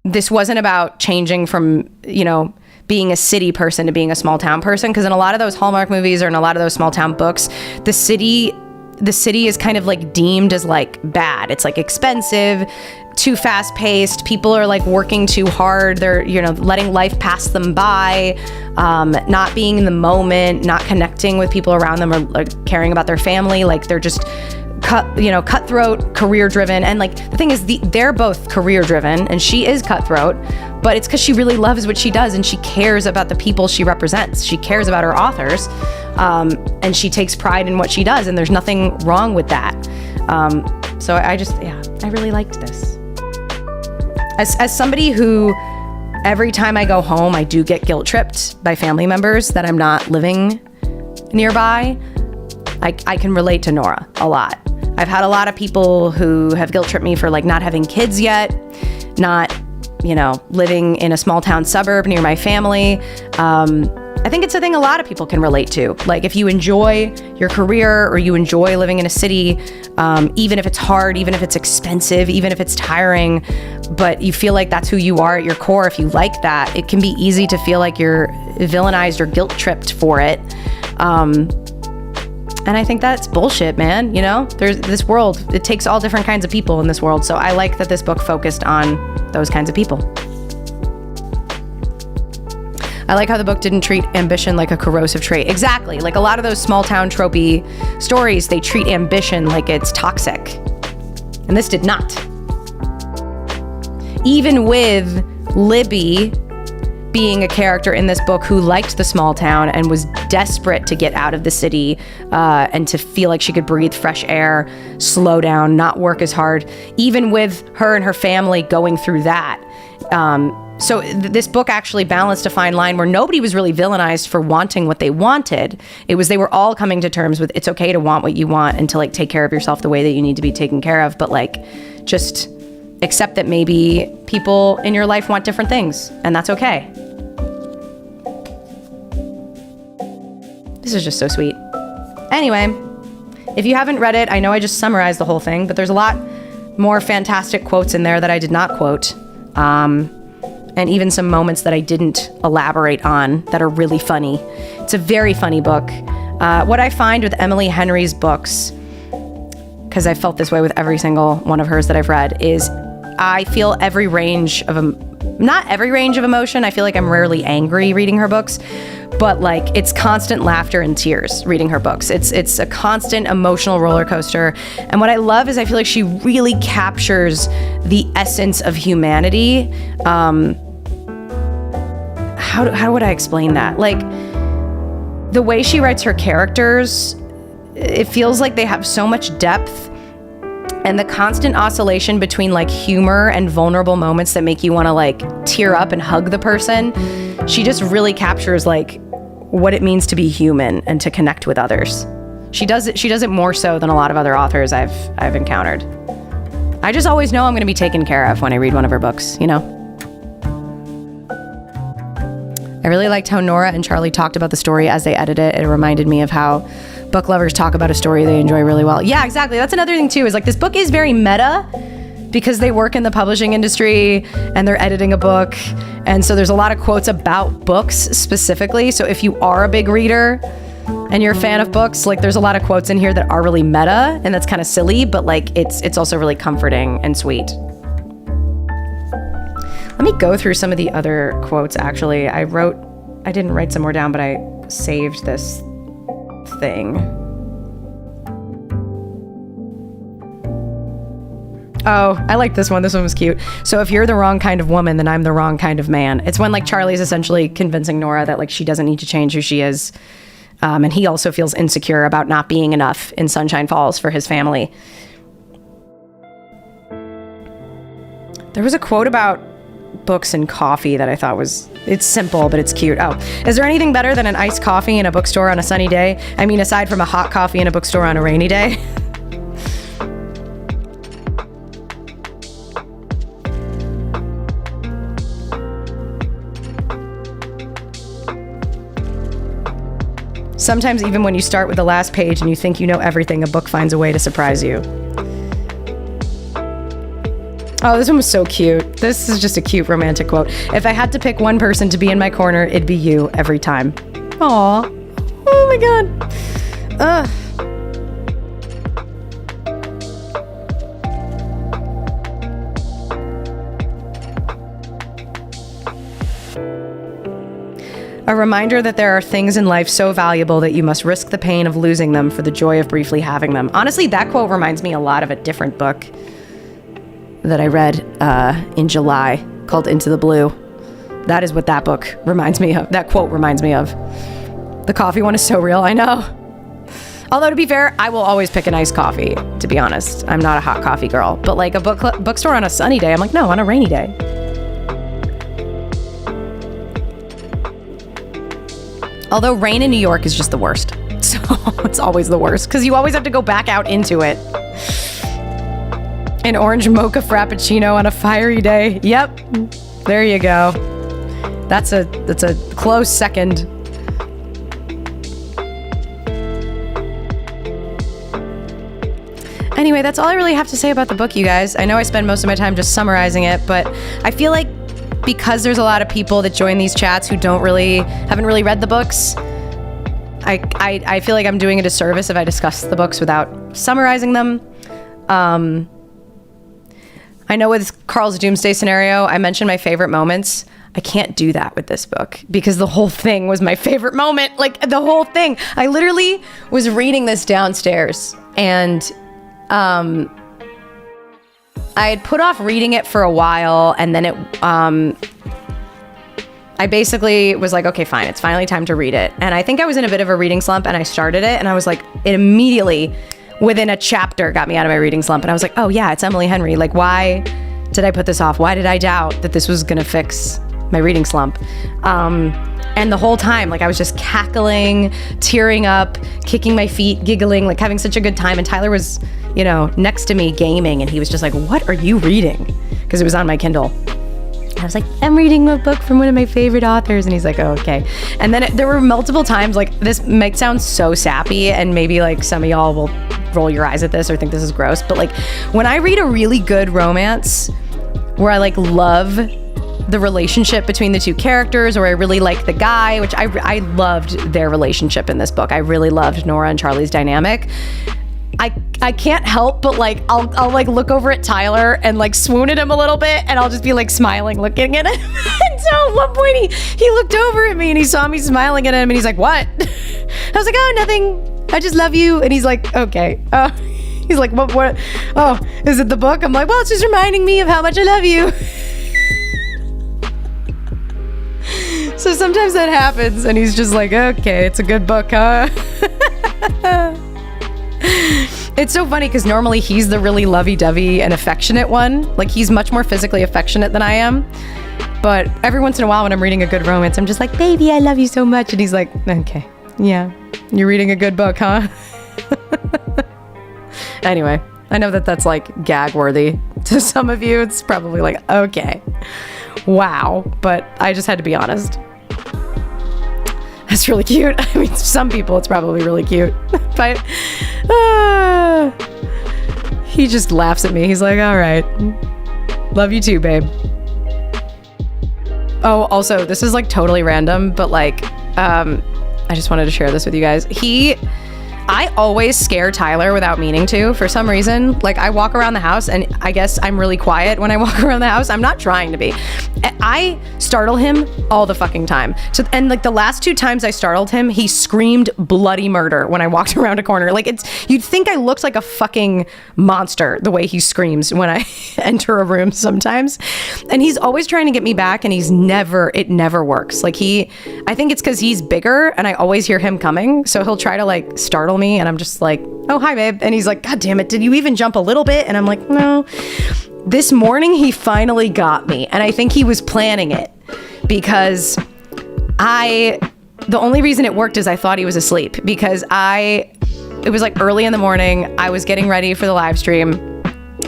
this wasn't about changing from, you know, being a city person to being a small town person. Because in a lot of those Hallmark movies or in a lot of those small town books, the city is kind of like deemed as like bad. It's like expensive, too fast paced. People are like working too hard. They're, you know, letting life pass them by, not being in the moment, not connecting with people around them or like caring about their family. Like they're just cutthroat, career driven. And like the thing is, they're both career driven and she is cutthroat, but it's because she really loves what she does and she cares about the people she represents. She cares about her authors, and she takes pride in what she does, and there's nothing wrong with that. So I really liked this. As somebody who, every time I go home, I do get guilt tripped by family members that I'm not living nearby, I can relate to Nora a lot. I've had a lot of people who have guilt tripped me for like not having kids yet, not, you know, living in a small town suburb near my family. I think it's a thing a lot of people can relate to. Like if you enjoy your career or you enjoy living in a city, even if it's hard, even if it's expensive, even if it's tiring, but you feel like that's who you are at your core, if you like that, it can be easy to feel like you're villainized or guilt tripped for it. And I think that's bullshit, man. You know, there's this world, it takes all different kinds of people in this world. So I like that this book focused on those kinds of people. I like how the book didn't treat ambition like a corrosive trait. Exactly. Like a lot of those small town tropey stories, they treat ambition like it's toxic. And this did not. Even with Libby being a character in this book who liked the small town and was desperate to get out of the city and to feel like she could breathe fresh air, slow down, not work as hard, even with her and her family going through that. So this book actually balanced a fine line where nobody was really villainized for wanting what they wanted. It was, they were all coming to terms with it's okay to want what you want and to like take care of yourself the way that you need to be taken care of, but like just accept that maybe people in your life want different things, and that's okay. This is just so sweet. Anyway, if you haven't read it, I know I just summarized the whole thing, but there's a lot more fantastic quotes in there that I did not quote, and even some moments that I didn't elaborate on that are really funny. It's a very funny book. What I find with Emily Henry's books, because I felt this way with every single one of hers that I've read, is I feel every range of, not every range of emotion. I feel like I'm rarely angry reading her books, but like it's constant laughter and tears reading her books. It's a constant emotional roller coaster. And what I love is I feel like she really captures the essence of humanity. How would I explain that? Like the way she writes her characters, it feels like they have so much depth, and the constant oscillation between like humor and vulnerable moments that make you want to like tear up and hug the person. She just really captures like what it means to be human and to connect with others. She does it more so than a lot of other authors I've encountered. I just always know I'm going to be taken care of when I read one of her books, you know? I really liked how Nora and Charlie talked about the story as they edited it. It reminded me of how book lovers talk about a story they enjoy really well. Yeah, exactly. That's another thing too, is like this book is very meta because they work in the publishing industry and they're editing a book. And so there's a lot of quotes about books specifically. So if you are a big reader and you're a fan of books, like there's a lot of quotes in here that are really meta and that's kind of silly, but like it's also really comforting and sweet. Let me go through some of the other quotes actually. I didn't write some more down, but I saved this thing. Oh, I like this one. This one was cute. So if you're the wrong kind of woman, then I'm the wrong kind of man. It's when like Charlie's essentially convincing Nora that like she doesn't need to change who she is. And he also feels insecure about not being enough in Sunshine Falls for his family. There was a quote about books and coffee that I thought it's simple, but it's cute. Oh, is there anything better than an iced coffee in a bookstore on a sunny day? I mean, aside from a hot coffee in a bookstore on a rainy day. Sometimes even when you start with the last page and you think you know everything, a book finds a way to surprise you. Oh, this one was so cute. This is just a cute romantic quote. If I had to pick one person to be in my corner, it'd be you every time. Aw. Oh my God. Ugh. A reminder that there are things in life so valuable that you must risk the pain of losing them for the joy of briefly having them. Honestly, that quote reminds me a lot of a different book that I read in July called Into the Blue. That is what that book reminds me of. That quote reminds me of. The coffee one is so real, I know. Although, to be fair, I will always pick an iced coffee, to be honest. I'm not a hot coffee girl. But like a bookstore on a sunny day, I'm like, no, on a rainy day. Although rain in New York is just the worst. So it's always the worst because you always have to go back out into it. An orange mocha frappuccino on a fiery day. Yep. There you go. That's a close second. Anyway, that's all I really have to say about the book, you guys. I know I spend most of my time just summarizing it, but I feel like because there's a lot of people that join these chats who haven't really read the books, I feel like I'm doing a disservice if I discuss the books without summarizing them. I know with Carl's Doomsday scenario, I mentioned my favorite moments. I can't do that with this book because the whole thing was my favorite moment. Like the whole thing. I literally was reading this downstairs and I had put off reading it for a while, and then I basically was like, okay, fine, it's finally time to read it. And I think I was in a bit of a reading slump, and I started it, and I was like, it immediately, within a chapter, got me out of my reading slump. And I was like, oh yeah, it's Emily Henry. Like, why did I put this off? Why did I doubt that this was gonna fix my reading slump? And the whole time, like, I was just cackling, tearing up, kicking my feet, giggling, like having such a good time. And Tyler was, next to me gaming, and he was just like, what are you reading? Because it was on my Kindle. And I was like, I'm reading a book from one of my favorite authors. And he's like, oh, okay. And then there were multiple times, like, this might sound so sappy, and maybe like some of y'all will roll your eyes at this or think this is gross, but like when I read a really good romance where I like love the relationship between the two characters, or I really like the guy, which I loved their relationship in this book. I really loved Nora and Charlie's dynamic. I can't help but like I'll like look over at Tyler and like swoon at him a little bit, and I'll just be like smiling looking at him. And so at one point he looked over at me and he saw me smiling at him, and he's like, what? I was like, oh, nothing, I just love you. And he's like, okay. He's like, what? Oh, is it the book? I'm like, well, it's just reminding me of how much I love you. So sometimes that happens, and he's just like, okay, it's a good book, huh? It's so funny because normally he's the really lovey-dovey and affectionate one. Like, he's much more physically affectionate than I am. But every once in a while when I'm reading a good romance, I'm just like, baby, I love you so much. And he's like, okay, yeah, you're reading a good book, huh? Anyway, I know that that's like gag-worthy to some of you. It's probably like, okay, wow. But I just had to be honest. That's really cute. I mean, some people it's probably really cute. But he just laughs at me. He's like, all right, love you too, babe. Oh, also, this is like totally random, but like, I just wanted to share this with you guys. I always scare Tyler without meaning to, for some reason. Like, I walk around the house, and I guess I'm really quiet when I walk around the house. I'm not trying to be, I startle him all the fucking time. So, and like the last 2 times I startled him, he screamed bloody murder when I walked around a corner. Like you'd think I looked like a fucking monster the way he screams when I enter a room sometimes. And he's always trying to get me back, and it never works. Like I think it's because he's bigger and I always hear him coming. So he'll try to like startle me, and I'm just like, oh, hi, babe. And he's like, God damn it, did you even jump a little bit? And I'm like, no. This morning, he finally got me, and I think he was planning it because the only reason it worked is I thought he was asleep because it was like early in the morning. I was getting ready for the live stream.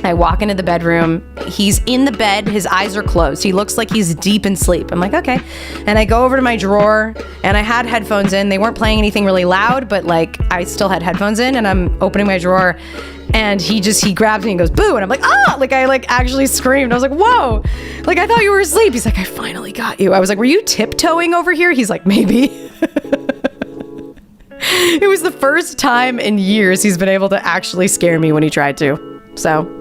I walk into the bedroom. He's in the bed. His eyes are closed. He looks like he's deep in sleep. I'm like, okay. And I go over to my drawer, and I had headphones in. They weren't playing anything really loud, but like I still had headphones in, and I'm opening my drawer, and he grabs me and goes, boo. And I'm like, oh, like I like actually screamed. I was like, whoa, like I thought you were asleep. He's like, I finally got you. I was like, were you tiptoeing over here? He's like, maybe. It was the first time in years he's been able to actually scare me when he tried to. So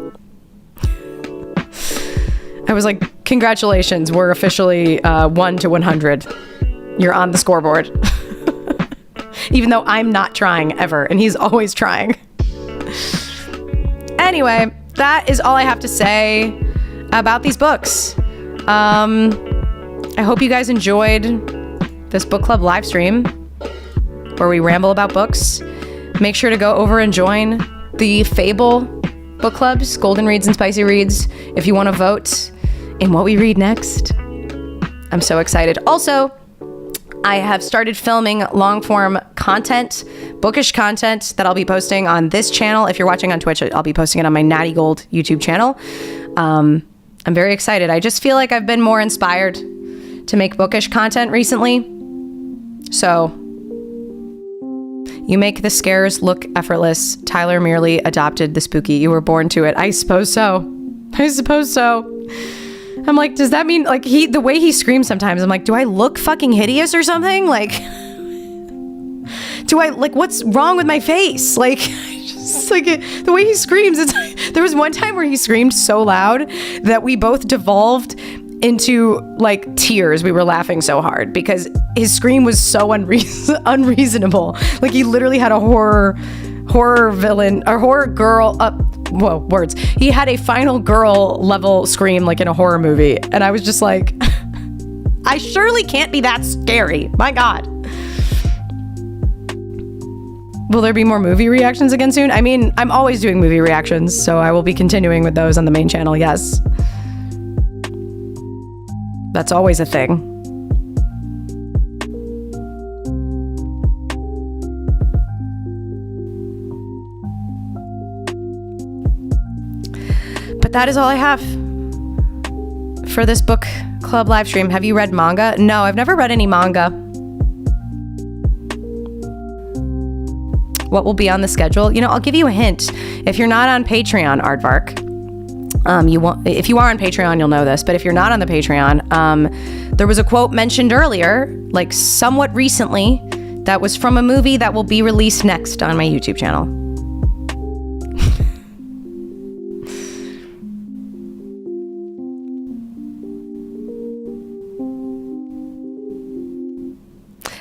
I was like, congratulations. We're officially 1 to 100. You're on the scoreboard. Even though I'm not trying ever, and he's always trying. Anyway, that is all I have to say about these books. I hope you guys enjoyed this book club live stream where we ramble about books. Make sure to go over and join the Fable book clubs, Golden Reads and Spicy Reads, if you want to vote in what we read next. I'm so excited. Also, I have started filming long-form content, bookish content that I'll be posting on this channel. If you're watching on Twitch, I'll be posting it on my Natty Gold YouTube channel. I'm very excited. I just feel like I've been more inspired to make bookish content recently. So, you make the scares look effortless. Tyler merely adopted the spooky. You were born to it. I suppose so. I suppose so. I'm like, does that mean, like, the way he screams sometimes, I'm like, do I look fucking hideous or something? Like, what's wrong with my face? Like, just like the way he screams, there was one time where he screamed so loud that we both devolved into like tears. We were laughing so hard because his scream was so unreasonable. Like he literally had a horror villain or horror girl words. He had a final girl level scream like in a horror movie. And I was just like, I surely can't be that scary. My God. Will there be more movie reactions again soon? I mean, I'm always doing movie reactions, so I will be continuing with those on the main channel, yes. That's always a thing. But that is all I have for this book club live stream. Have you read manga? No, I've never read any manga. What will be on the schedule? You know, I'll give you a hint. If you're not on Patreon, Aardvark, you won't. If you are on Patreon, you'll know this. But if you're not on the Patreon, there was a quote mentioned earlier, like somewhat recently, that was from a movie that will be released next on my YouTube channel.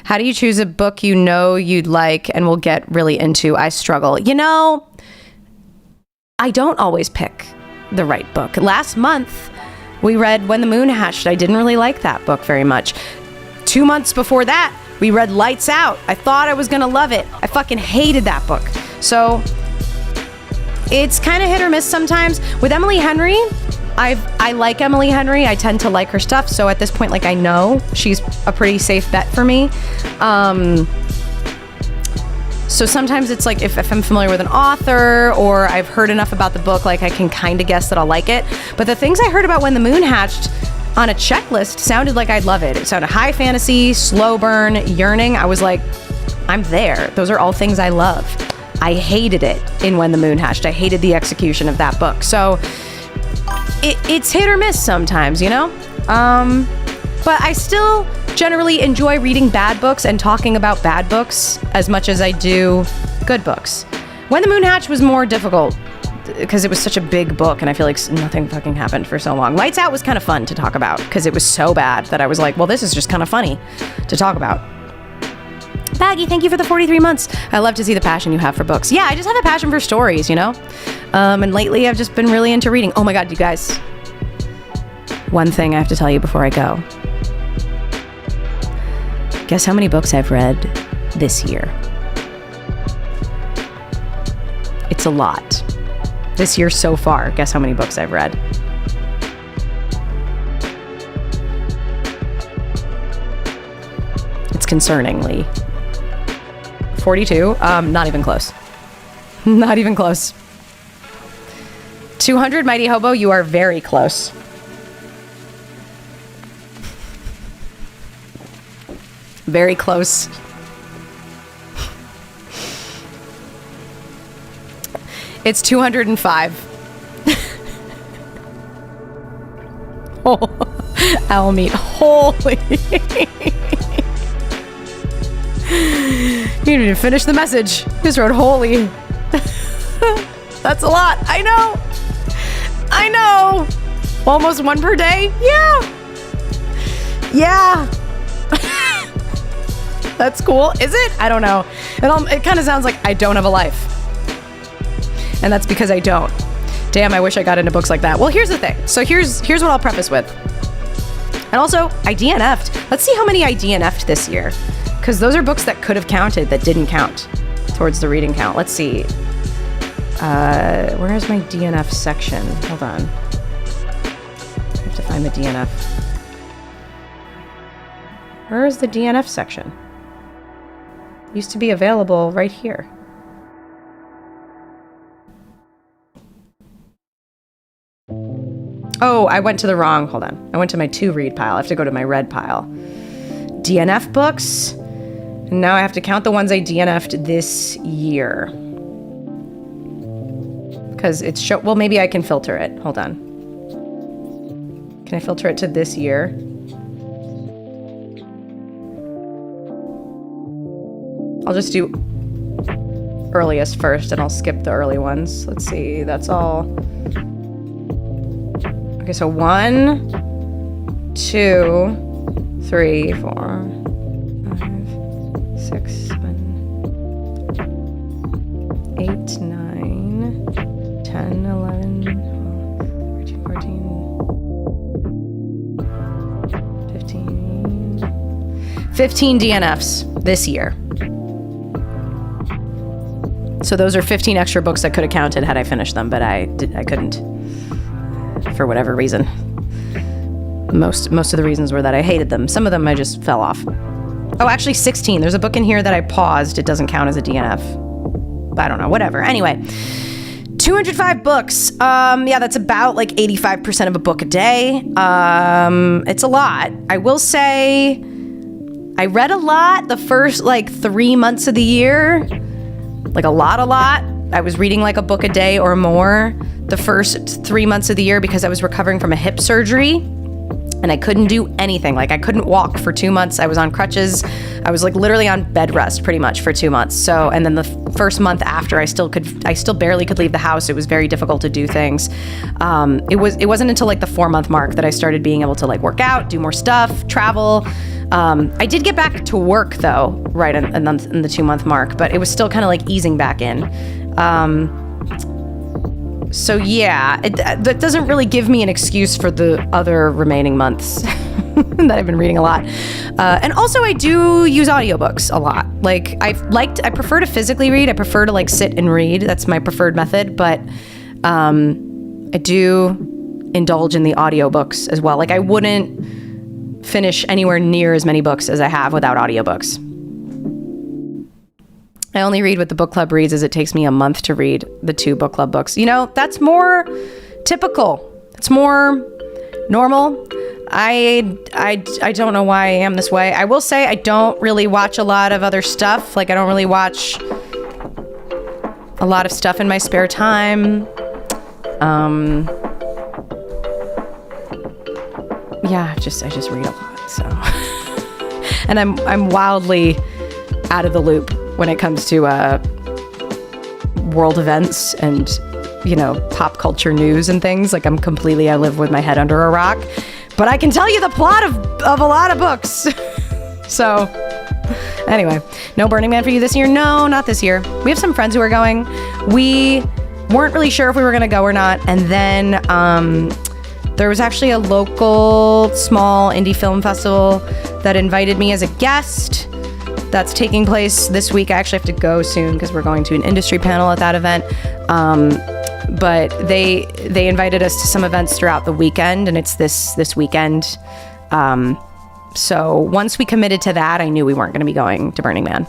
How do you choose a book you know you'd like and will get really into? I struggle. You know, I don't always pick the right book. Last month, we read When the Moon Hatched. I didn't really like that book very much. 2 months before that, we read Lights Out. I thought I was going to love it. I fucking hated that book. So it's kind of hit or miss sometimes. With Emily Henry, I like Emily Henry. I tend to like her stuff. So at this point, like, I know she's a pretty safe bet for me. So sometimes it's like if I'm familiar with an author or I've heard enough about the book, like I can kind of guess that I'll like it. But the things I heard about When the Moon Hatched on a checklist sounded like I'd love it. It sounded high fantasy, slow burn, yearning. I was like, I'm there. Those are all things I love. I hated it in When the Moon Hatched. I hated the execution of that book. So it's hit or miss sometimes, you know? But I still generally enjoy reading bad books and talking about bad books as much as I do good books. When the Moon Hatched was more difficult because it was such a big book and I feel like nothing fucking happened for so long. Lights Out was kind of fun to talk about because it was so bad that I was like, well, this is just kind of funny to talk about. Baggy, thank you for the 43 months. I love to see the passion you have for books. Yeah, I just have a passion for stories, you know? And lately I've just been really into reading. Oh my God, you guys. One thing I have to tell you before I go. Guess how many books I've read this year? It's a lot. This year so far, guess how many books I've read? It's concerningly 42. Not even close. Not even close. 200, Mighty Hobo, you are very close. Very close. It's 205. Oh, owl meat. Holy. You need to finish the message. You just wrote holy. That's a lot. I know. I know. Almost one per day. Yeah. Yeah. That's cool. Is it? I don't know. It kind of sounds like I don't have a life. And that's because I don't. Damn, I wish I got into books like that. Well, here's the thing. So here's what I'll preface with. And also, I DNF'd. Let's see how many I DNF'd this year. Because those are books that could have counted that didn't count towards the reading count. Let's see. Where is my DNF section? Hold on. I have to find the DNF. Where is the DNF section? Used to be available right here. Oh, I went to the wrong, hold on. I went to my to read pile. I have to go to my red pile. DNF books. And now I have to count the ones I DNF'd this year. Because it's well, maybe I can filter it. Hold on. Can I filter it to this year? I'll just do earliest first and I'll skip the early ones. Let's see, that's all. Okay, so 1, 2, 3, 4, 5, 6, 7, 8, 9, 10, 11, 12, 13, 14, 15 DNFs this year. So those are 15 extra books that could have counted had I finished them, but I couldn't, for whatever reason. Most of the reasons were that I hated them. Some of them I just fell off. Oh, actually 16. There's a book in here that I paused. It doesn't count as a DNF. I don't know, whatever. Anyway, 205 books. Yeah, that's about like 85% of a book a day. It's a lot. I will say I read a lot the first like 3 months of the year. Like a lot. I was reading like a book a day or more the first 3 months of the year because I was recovering from a hip surgery and I couldn't do anything. Like I couldn't walk for 2 months. I was on crutches. I was like literally on bed rest pretty much for 2 months. So, and then the first month after I still barely could leave the house. It was very difficult to do things. It wasn't until like the 4-month mark that I started being able to like work out, do more stuff, travel. I did get back to work though, right in the 2-month mark, but it was still kind of like easing back in. So yeah, that doesn't really give me an excuse for the other remaining months that I've been reading a lot. And also I do use audiobooks a lot. Like I prefer to physically read. I prefer to like sit and read. That's my preferred method, but I do indulge in the audiobooks as well. Like I wouldn't finish anywhere near as many books as I have without audiobooks. I only read what the book club reads, as it takes me a month to read the 2 book club books. You know, that's more typical. It's more normal. I don't know why I am this way. I will say I don't really watch a lot of other stuff. Like I don't really watch a lot of stuff in my spare time. Yeah, I just read a lot. So, and I'm wildly out of the loop when it comes to world events and pop culture news and things. Like I live with my head under a rock, but I can tell you the plot of a lot of books. So anyway, no Burning Man for you this year? No, not this year. We have some friends who are going. We weren't really sure if we were going to go or not. And then there was actually a local small indie film festival that invited me as a guest. That's taking place this week. I actually have to go soon because we're going to an industry panel at that event. But they invited us to some events throughout the weekend, and it's this weekend. So once we committed to that, I knew we weren't going to be going to Burning Man.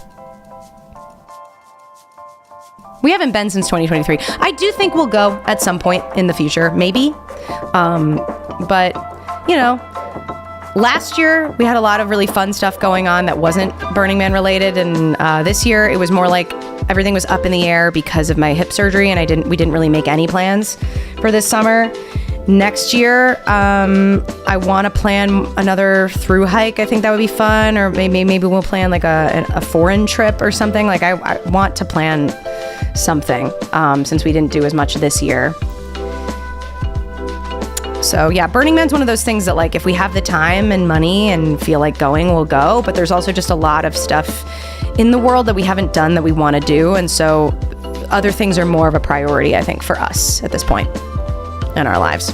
We haven't been since 2023. I do think we'll go at some point in the future, maybe. But, last year we had a lot of really fun stuff going on that wasn't Burning Man related. And this year it was more like everything was up in the air because of my hip surgery. And we didn't really make any plans for this summer. Next year, I want to plan another through hike. I think that would be fun. Or maybe we'll plan like a foreign trip or something. Like I want to plan something since we didn't do as much this year. So yeah, Burning Man's one of those things that like if we have the time and money and feel like going, we'll go. But there's also just a lot of stuff in the world that we haven't done that we want to do. And so other things are more of a priority, I think, for us at this point in our lives.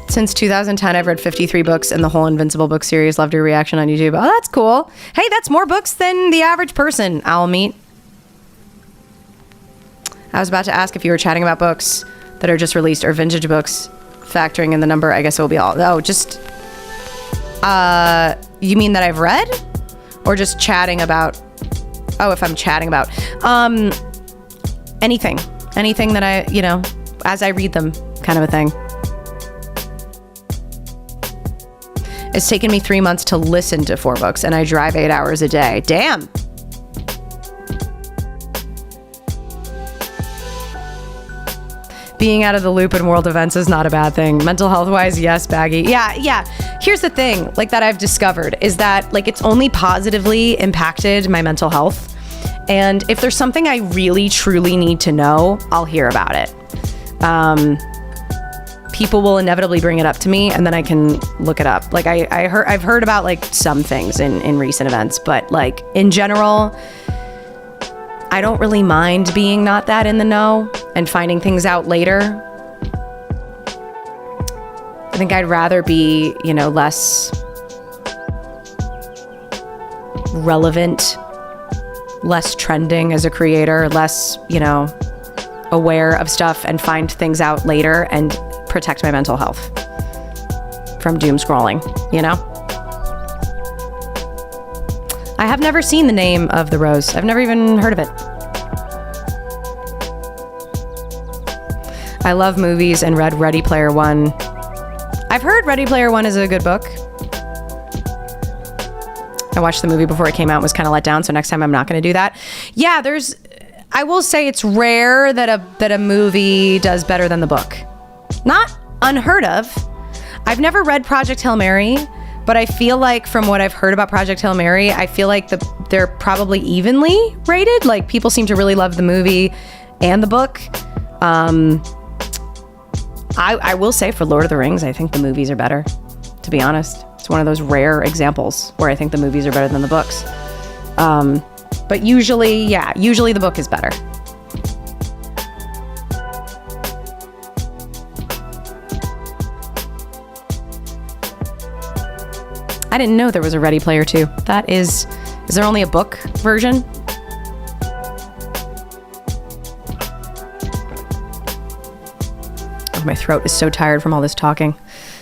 Since 2010, I've read 53 books in the whole Invincible book series. Loved your reaction on YouTube. Oh, that's cool. Hey, that's more books than the average person I'll meet. I was about to ask if you were chatting about books that are just released or vintage books, factoring in the number. I guess it will be all. Oh, just, you mean that I've read? Or just chatting about, if I'm chatting about, anything that I, as I read them kind of a thing. It's taken me 3 months to listen to 4 books and I drive 8 hours a day. Damn. Being out of the loop in world events is not a bad thing. Mental health wise, yes, Baggy. Yeah. Here's the thing, like that I've discovered is that like it's only positively impacted my mental health. And if there's something I really truly need to know, I'll hear about it. People will inevitably bring it up to me and then I can look it up. Like I've heard about like some things in recent events, but like in general, I don't really mind being not that in the know and finding things out later. I think I'd rather be, less relevant, less trending as a creator, less, aware of stuff and find things out later and protect my mental health from doom scrolling, I have never seen The Name of the Rose. I've never even heard of it. I love movies and read Ready Player One. I've heard Ready Player One is a good book. I watched the movie before it came out and was kind of let down, so next time I'm not going to do that. Yeah, I will say it's rare that a movie does better than the book. Not unheard of. I've never read Project Hail Mary, but I feel like from what I've heard about Project Hail Mary, I feel like they're probably evenly rated. Like people seem to really love the movie and the book. I will say for Lord of the Rings, I think the movies are better, to be honest. It's one of those rare examples where I think the movies are better than the books. But usually the book is better. I didn't know there was a Ready Player 2. Is there only a book version? Oh, my throat is so tired from all this talking.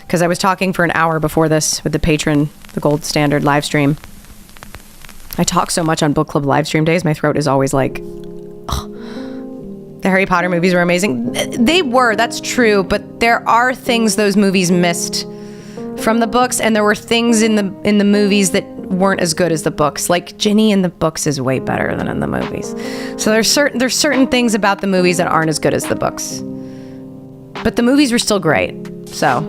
Because I was talking for an hour before this with the patron, the gold standard live stream. I talk so much on book club live stream days, my throat is always like, oh. The Harry Potter movies were amazing. They were, that's true, but there are things those movies missed from the books, and there were things in the movies that weren't as good as the books. Like Ginny in the books is way better than in the movies. So there's certain things about the movies that aren't as good as the books. But the movies were still great. So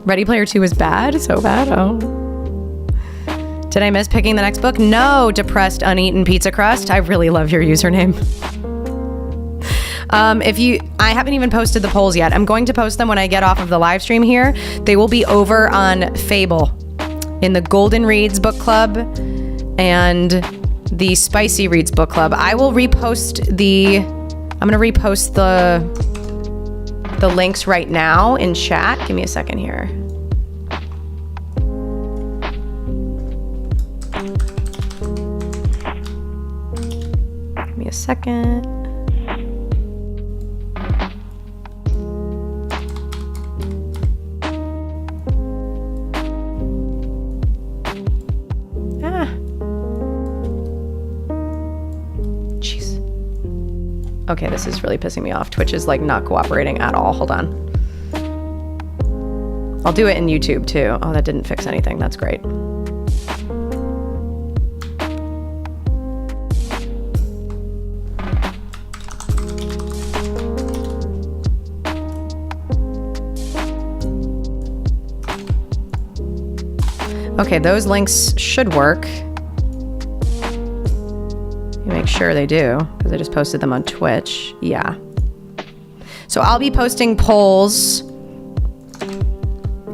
Ready Player 2 was bad? So bad? Oh. Did I miss picking the next book? No, Depressed Uneaten Pizza Crust. I really love your username. I haven't even posted the polls yet. I'm going to post them when I get off of the live stream here. They will be over on Fable in the Golden Reads book club and the Spicy Reads book club. I will repost I'm going to repost the links right now in chat. Give me a second here. Give me a second. Okay, this is really pissing me off. Twitch is like not cooperating at all. Hold on. I'll do it in YouTube too. Oh, that didn't fix anything. That's great. Okay, those links should work. Make sure they do, because I just posted them on Twitch. Yeah. So I'll be posting polls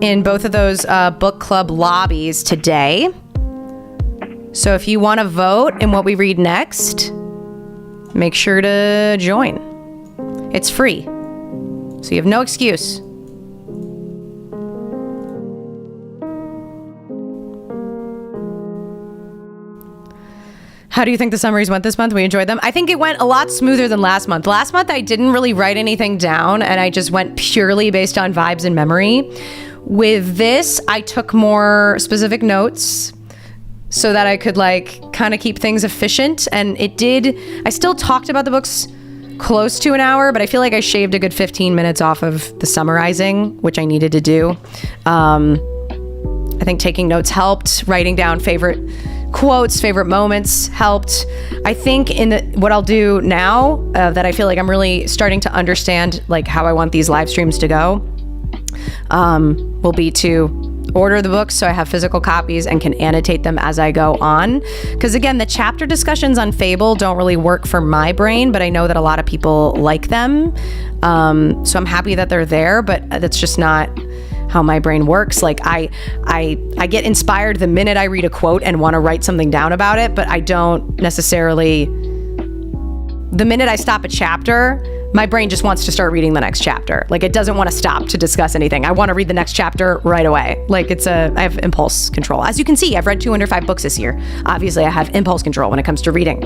in both of those book club lobbies today. So if you want to vote in what we read next, make sure to join. It's free, so you have no excuse. How do you think the summaries went this month? We enjoyed them. I think it went a lot smoother than last month. Last month, I didn't really write anything down, and I just went purely based on vibes and memory. With this, I took more specific notes so that I could like kind of keep things efficient. And I still talked about the books close to an hour, but I feel like I shaved a good 15 minutes off of the summarizing, which I needed to do. I think taking notes helped. Writing down favorite quotes, favorite moments helped. I think what I'll do now that I feel like I'm really starting to understand like how I want these live streams to go will be to order the books so I have physical copies and can annotate them as I go on. Because again, the chapter discussions on Fable don't really work for my brain, but I know that a lot of people like them. So I'm happy that they're there, but that's just not how my brain works. Like I get inspired the minute I read a quote and want to write something down about it, but I don't necessarily, the minute I stop a chapter, my brain just wants to start reading the next chapter. Like it doesn't want to stop to discuss anything. I want to read the next chapter right away. Like I have impulse control. As you can see, I've read 205 books this year. Obviously I have impulse control when it comes to reading.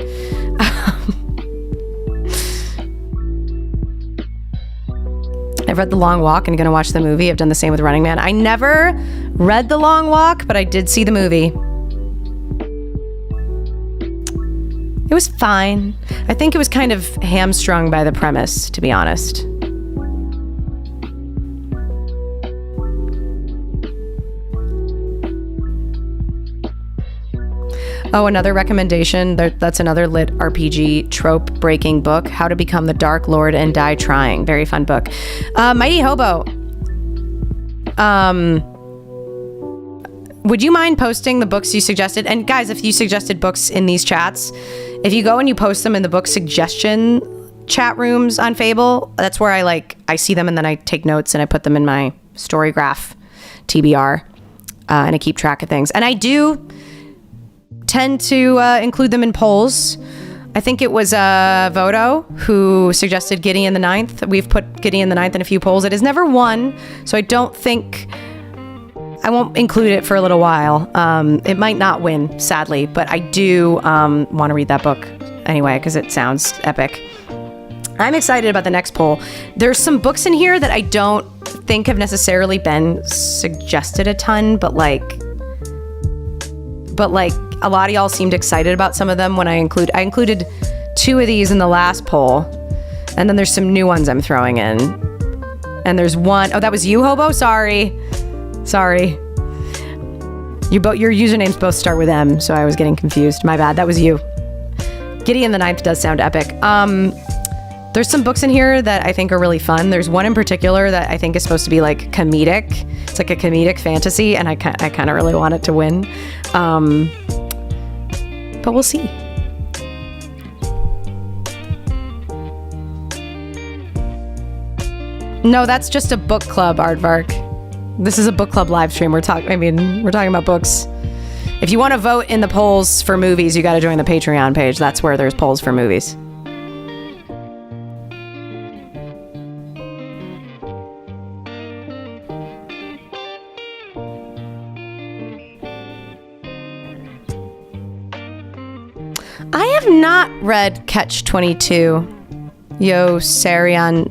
I've read The Long Walk and going to watch the movie. I've done the same with Running Man. I never read The Long Walk, but I did see the movie. It was fine. I think it was kind of hamstrung by the premise, to be honest. Oh, another recommendation. That's another lit RPG trope breaking book. How to Become the Dark Lord and Die Trying. Very fun book. Mighty Hobo. Would you mind posting the books you suggested? And guys, if you suggested books in these chats, if you go and you post them in the book suggestion chat rooms on Fable, that's where I see them and then I take notes and I put them in my story graph TBR and I keep track of things. And I do tend to include them in polls. I think it was Voto who suggested Gideon the Ninth. We've put Gideon the Ninth in a few polls. It has never won, so I don't think, I won't include it for a little while. It might not win, sadly, but I do want to read that book anyway because it sounds epic. I'm excited about the next poll. There's some books in here that I don't think have necessarily been suggested a ton, but a lot of y'all seemed excited about some of them when I included 2 of these in the last poll, and then there's some new ones I'm throwing in. And there's one, oh, that was you, Hobo? Sorry. Your usernames both start with M, so I was getting confused. My bad, that was you. Gideon the Ninth does sound epic. There's some books in here that I think are really fun. There's one in particular that I think is supposed to be like comedic. It's like a comedic fantasy, and I kind of really want it to win. But we'll see. No, that's just a book club, Aardvark. This is a book club live stream. We're talking about books. If you want to vote in the polls for movies, you got to join the Patreon page. That's where there's polls for movies. I have not read Catch-22. Yo Sarian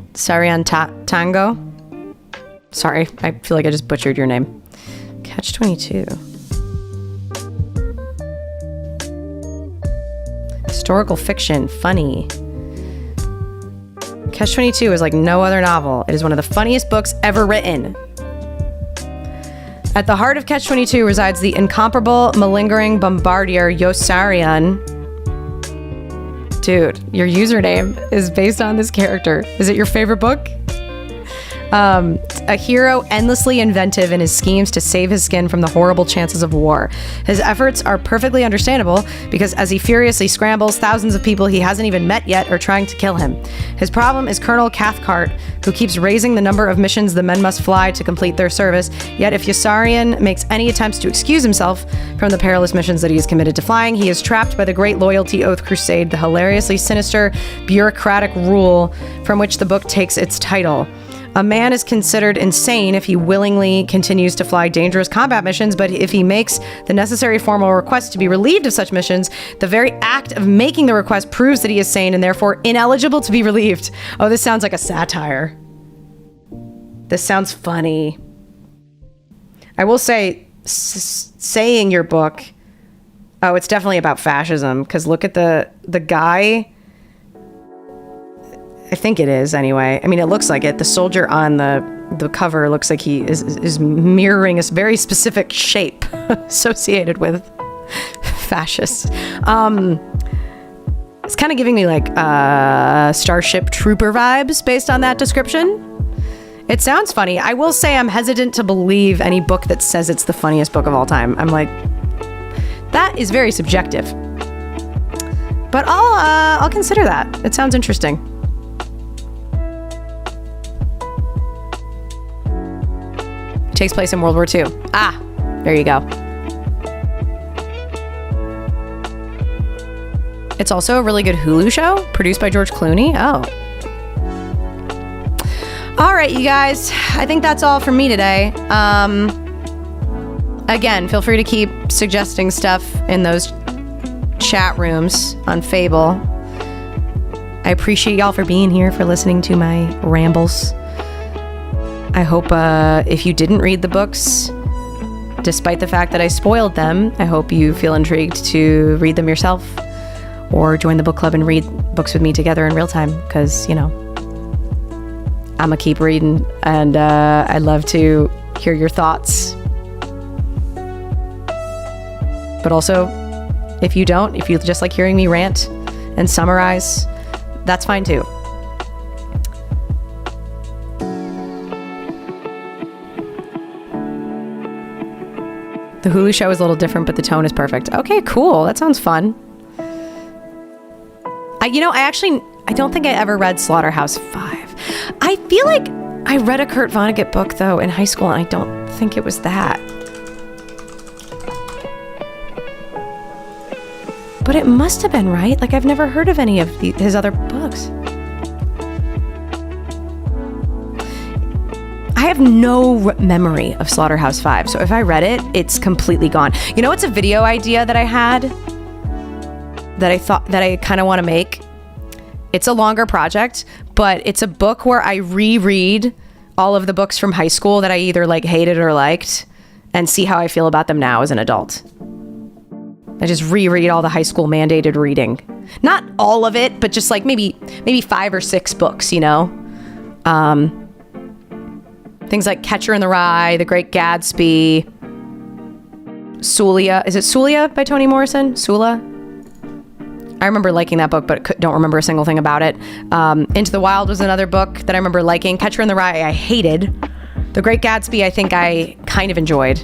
Tango. Sorry, I feel like I just butchered your name. Catch-22. Historical fiction, funny. Catch-22 is like no other novel. It is one of the funniest books ever written. At the heart of Catch-22 resides the incomparable, malingering bombardier Yosarian. Dude, your username is based on this character. Is it your favorite book? A hero endlessly inventive in his schemes to save his skin from the horrible chances of war. His efforts are perfectly understandable because as he furiously scrambles, thousands of people he hasn't even met yet are trying to kill him. His problem is Colonel Cathcart, who keeps raising the number of missions the men must fly to complete their service. Yet if Yossarian makes any attempts to excuse himself from the perilous missions that he is committed to flying, he is trapped by the Great Loyalty Oath Crusade, the hilariously sinister, bureaucratic rule from which the book takes its title. A man is considered insane if he willingly continues to fly dangerous combat missions, but if he makes the necessary formal request to be relieved of such missions, the very act of making the request proves that he is sane and therefore ineligible to be relieved. Oh, this sounds like a satire. This sounds funny. I will say, saying your book, oh, it's definitely about fascism, because look at the guy. I think it is anyway. I mean, it looks like it. The soldier on the cover looks like he is mirroring a very specific shape associated with fascists. It's kind of giving me like Starship Trooper vibes based on that description. It sounds funny. I will say I'm hesitant to believe any book that says it's the funniest book of all time. I'm like, that is very subjective. But I'll consider that. It sounds interesting. Takes place in World War II. Ah, there you go. It's also a really good Hulu show produced by George Clooney. Oh. All right, you guys. I think that's all from me today. Again, feel free to keep suggesting stuff in those chat rooms on Fable. I appreciate y'all for being here, for listening to my rambles. I hope if you didn't read the books, despite the fact that I spoiled them, I hope you feel intrigued to read them yourself or join the book club and read books with me together in real time, because, you know, I'm gonna keep reading, and I'd love to hear your thoughts. But also, if you just like hearing me rant and summarize, that's fine too. The Hulu show is a little different, but the tone is perfect. Okay, cool. That sounds fun. I don't think I ever read Slaughterhouse-Five. I feel like I read a Kurt Vonnegut book, though, in high school, and I don't think it was that. But it must have been, right? Like, I've never heard of any of his other books. I have no memory of Slaughterhouse-Five, so if I read it, it's completely gone. You know, it's a video idea that I had that I thought that I kind of want to make. It's a longer project, but it's a book where I reread all of the books from high school that I either like hated or liked, and see how I feel about them now as an adult. I just reread all the high school mandated reading. Not all of it, but just like maybe 5 or 6 books, you know? Things like Catcher in the Rye, The Great Gatsby, Sulia. Is it Sulia by Toni Morrison? Sula? I remember liking that book, but don't remember a single thing about it. Into the Wild was another book that I remember liking. Catcher in the Rye, I hated. The Great Gatsby, I think I kind of enjoyed.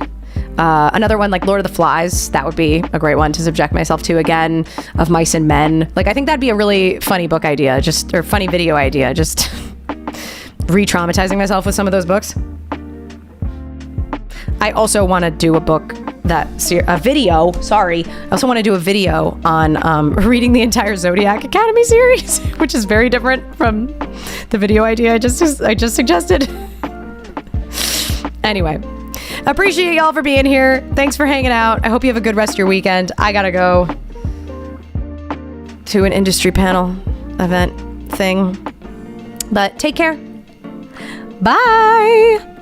Another one like Lord of the Flies, that would be a great one to subject myself to again, Of Mice and Men. Like, I think that'd be a really funny book idea, or funny video idea, just re-traumatizing myself with some of those books. I also want to do a video. I also want to do a video on reading the entire Zodiac Academy series, which is very different from the video idea I just suggested. Anyway, appreciate y'all for being here. Thanks for hanging out. I hope you have a good rest of your weekend. I gotta go to an industry panel event thing, but take care. Bye.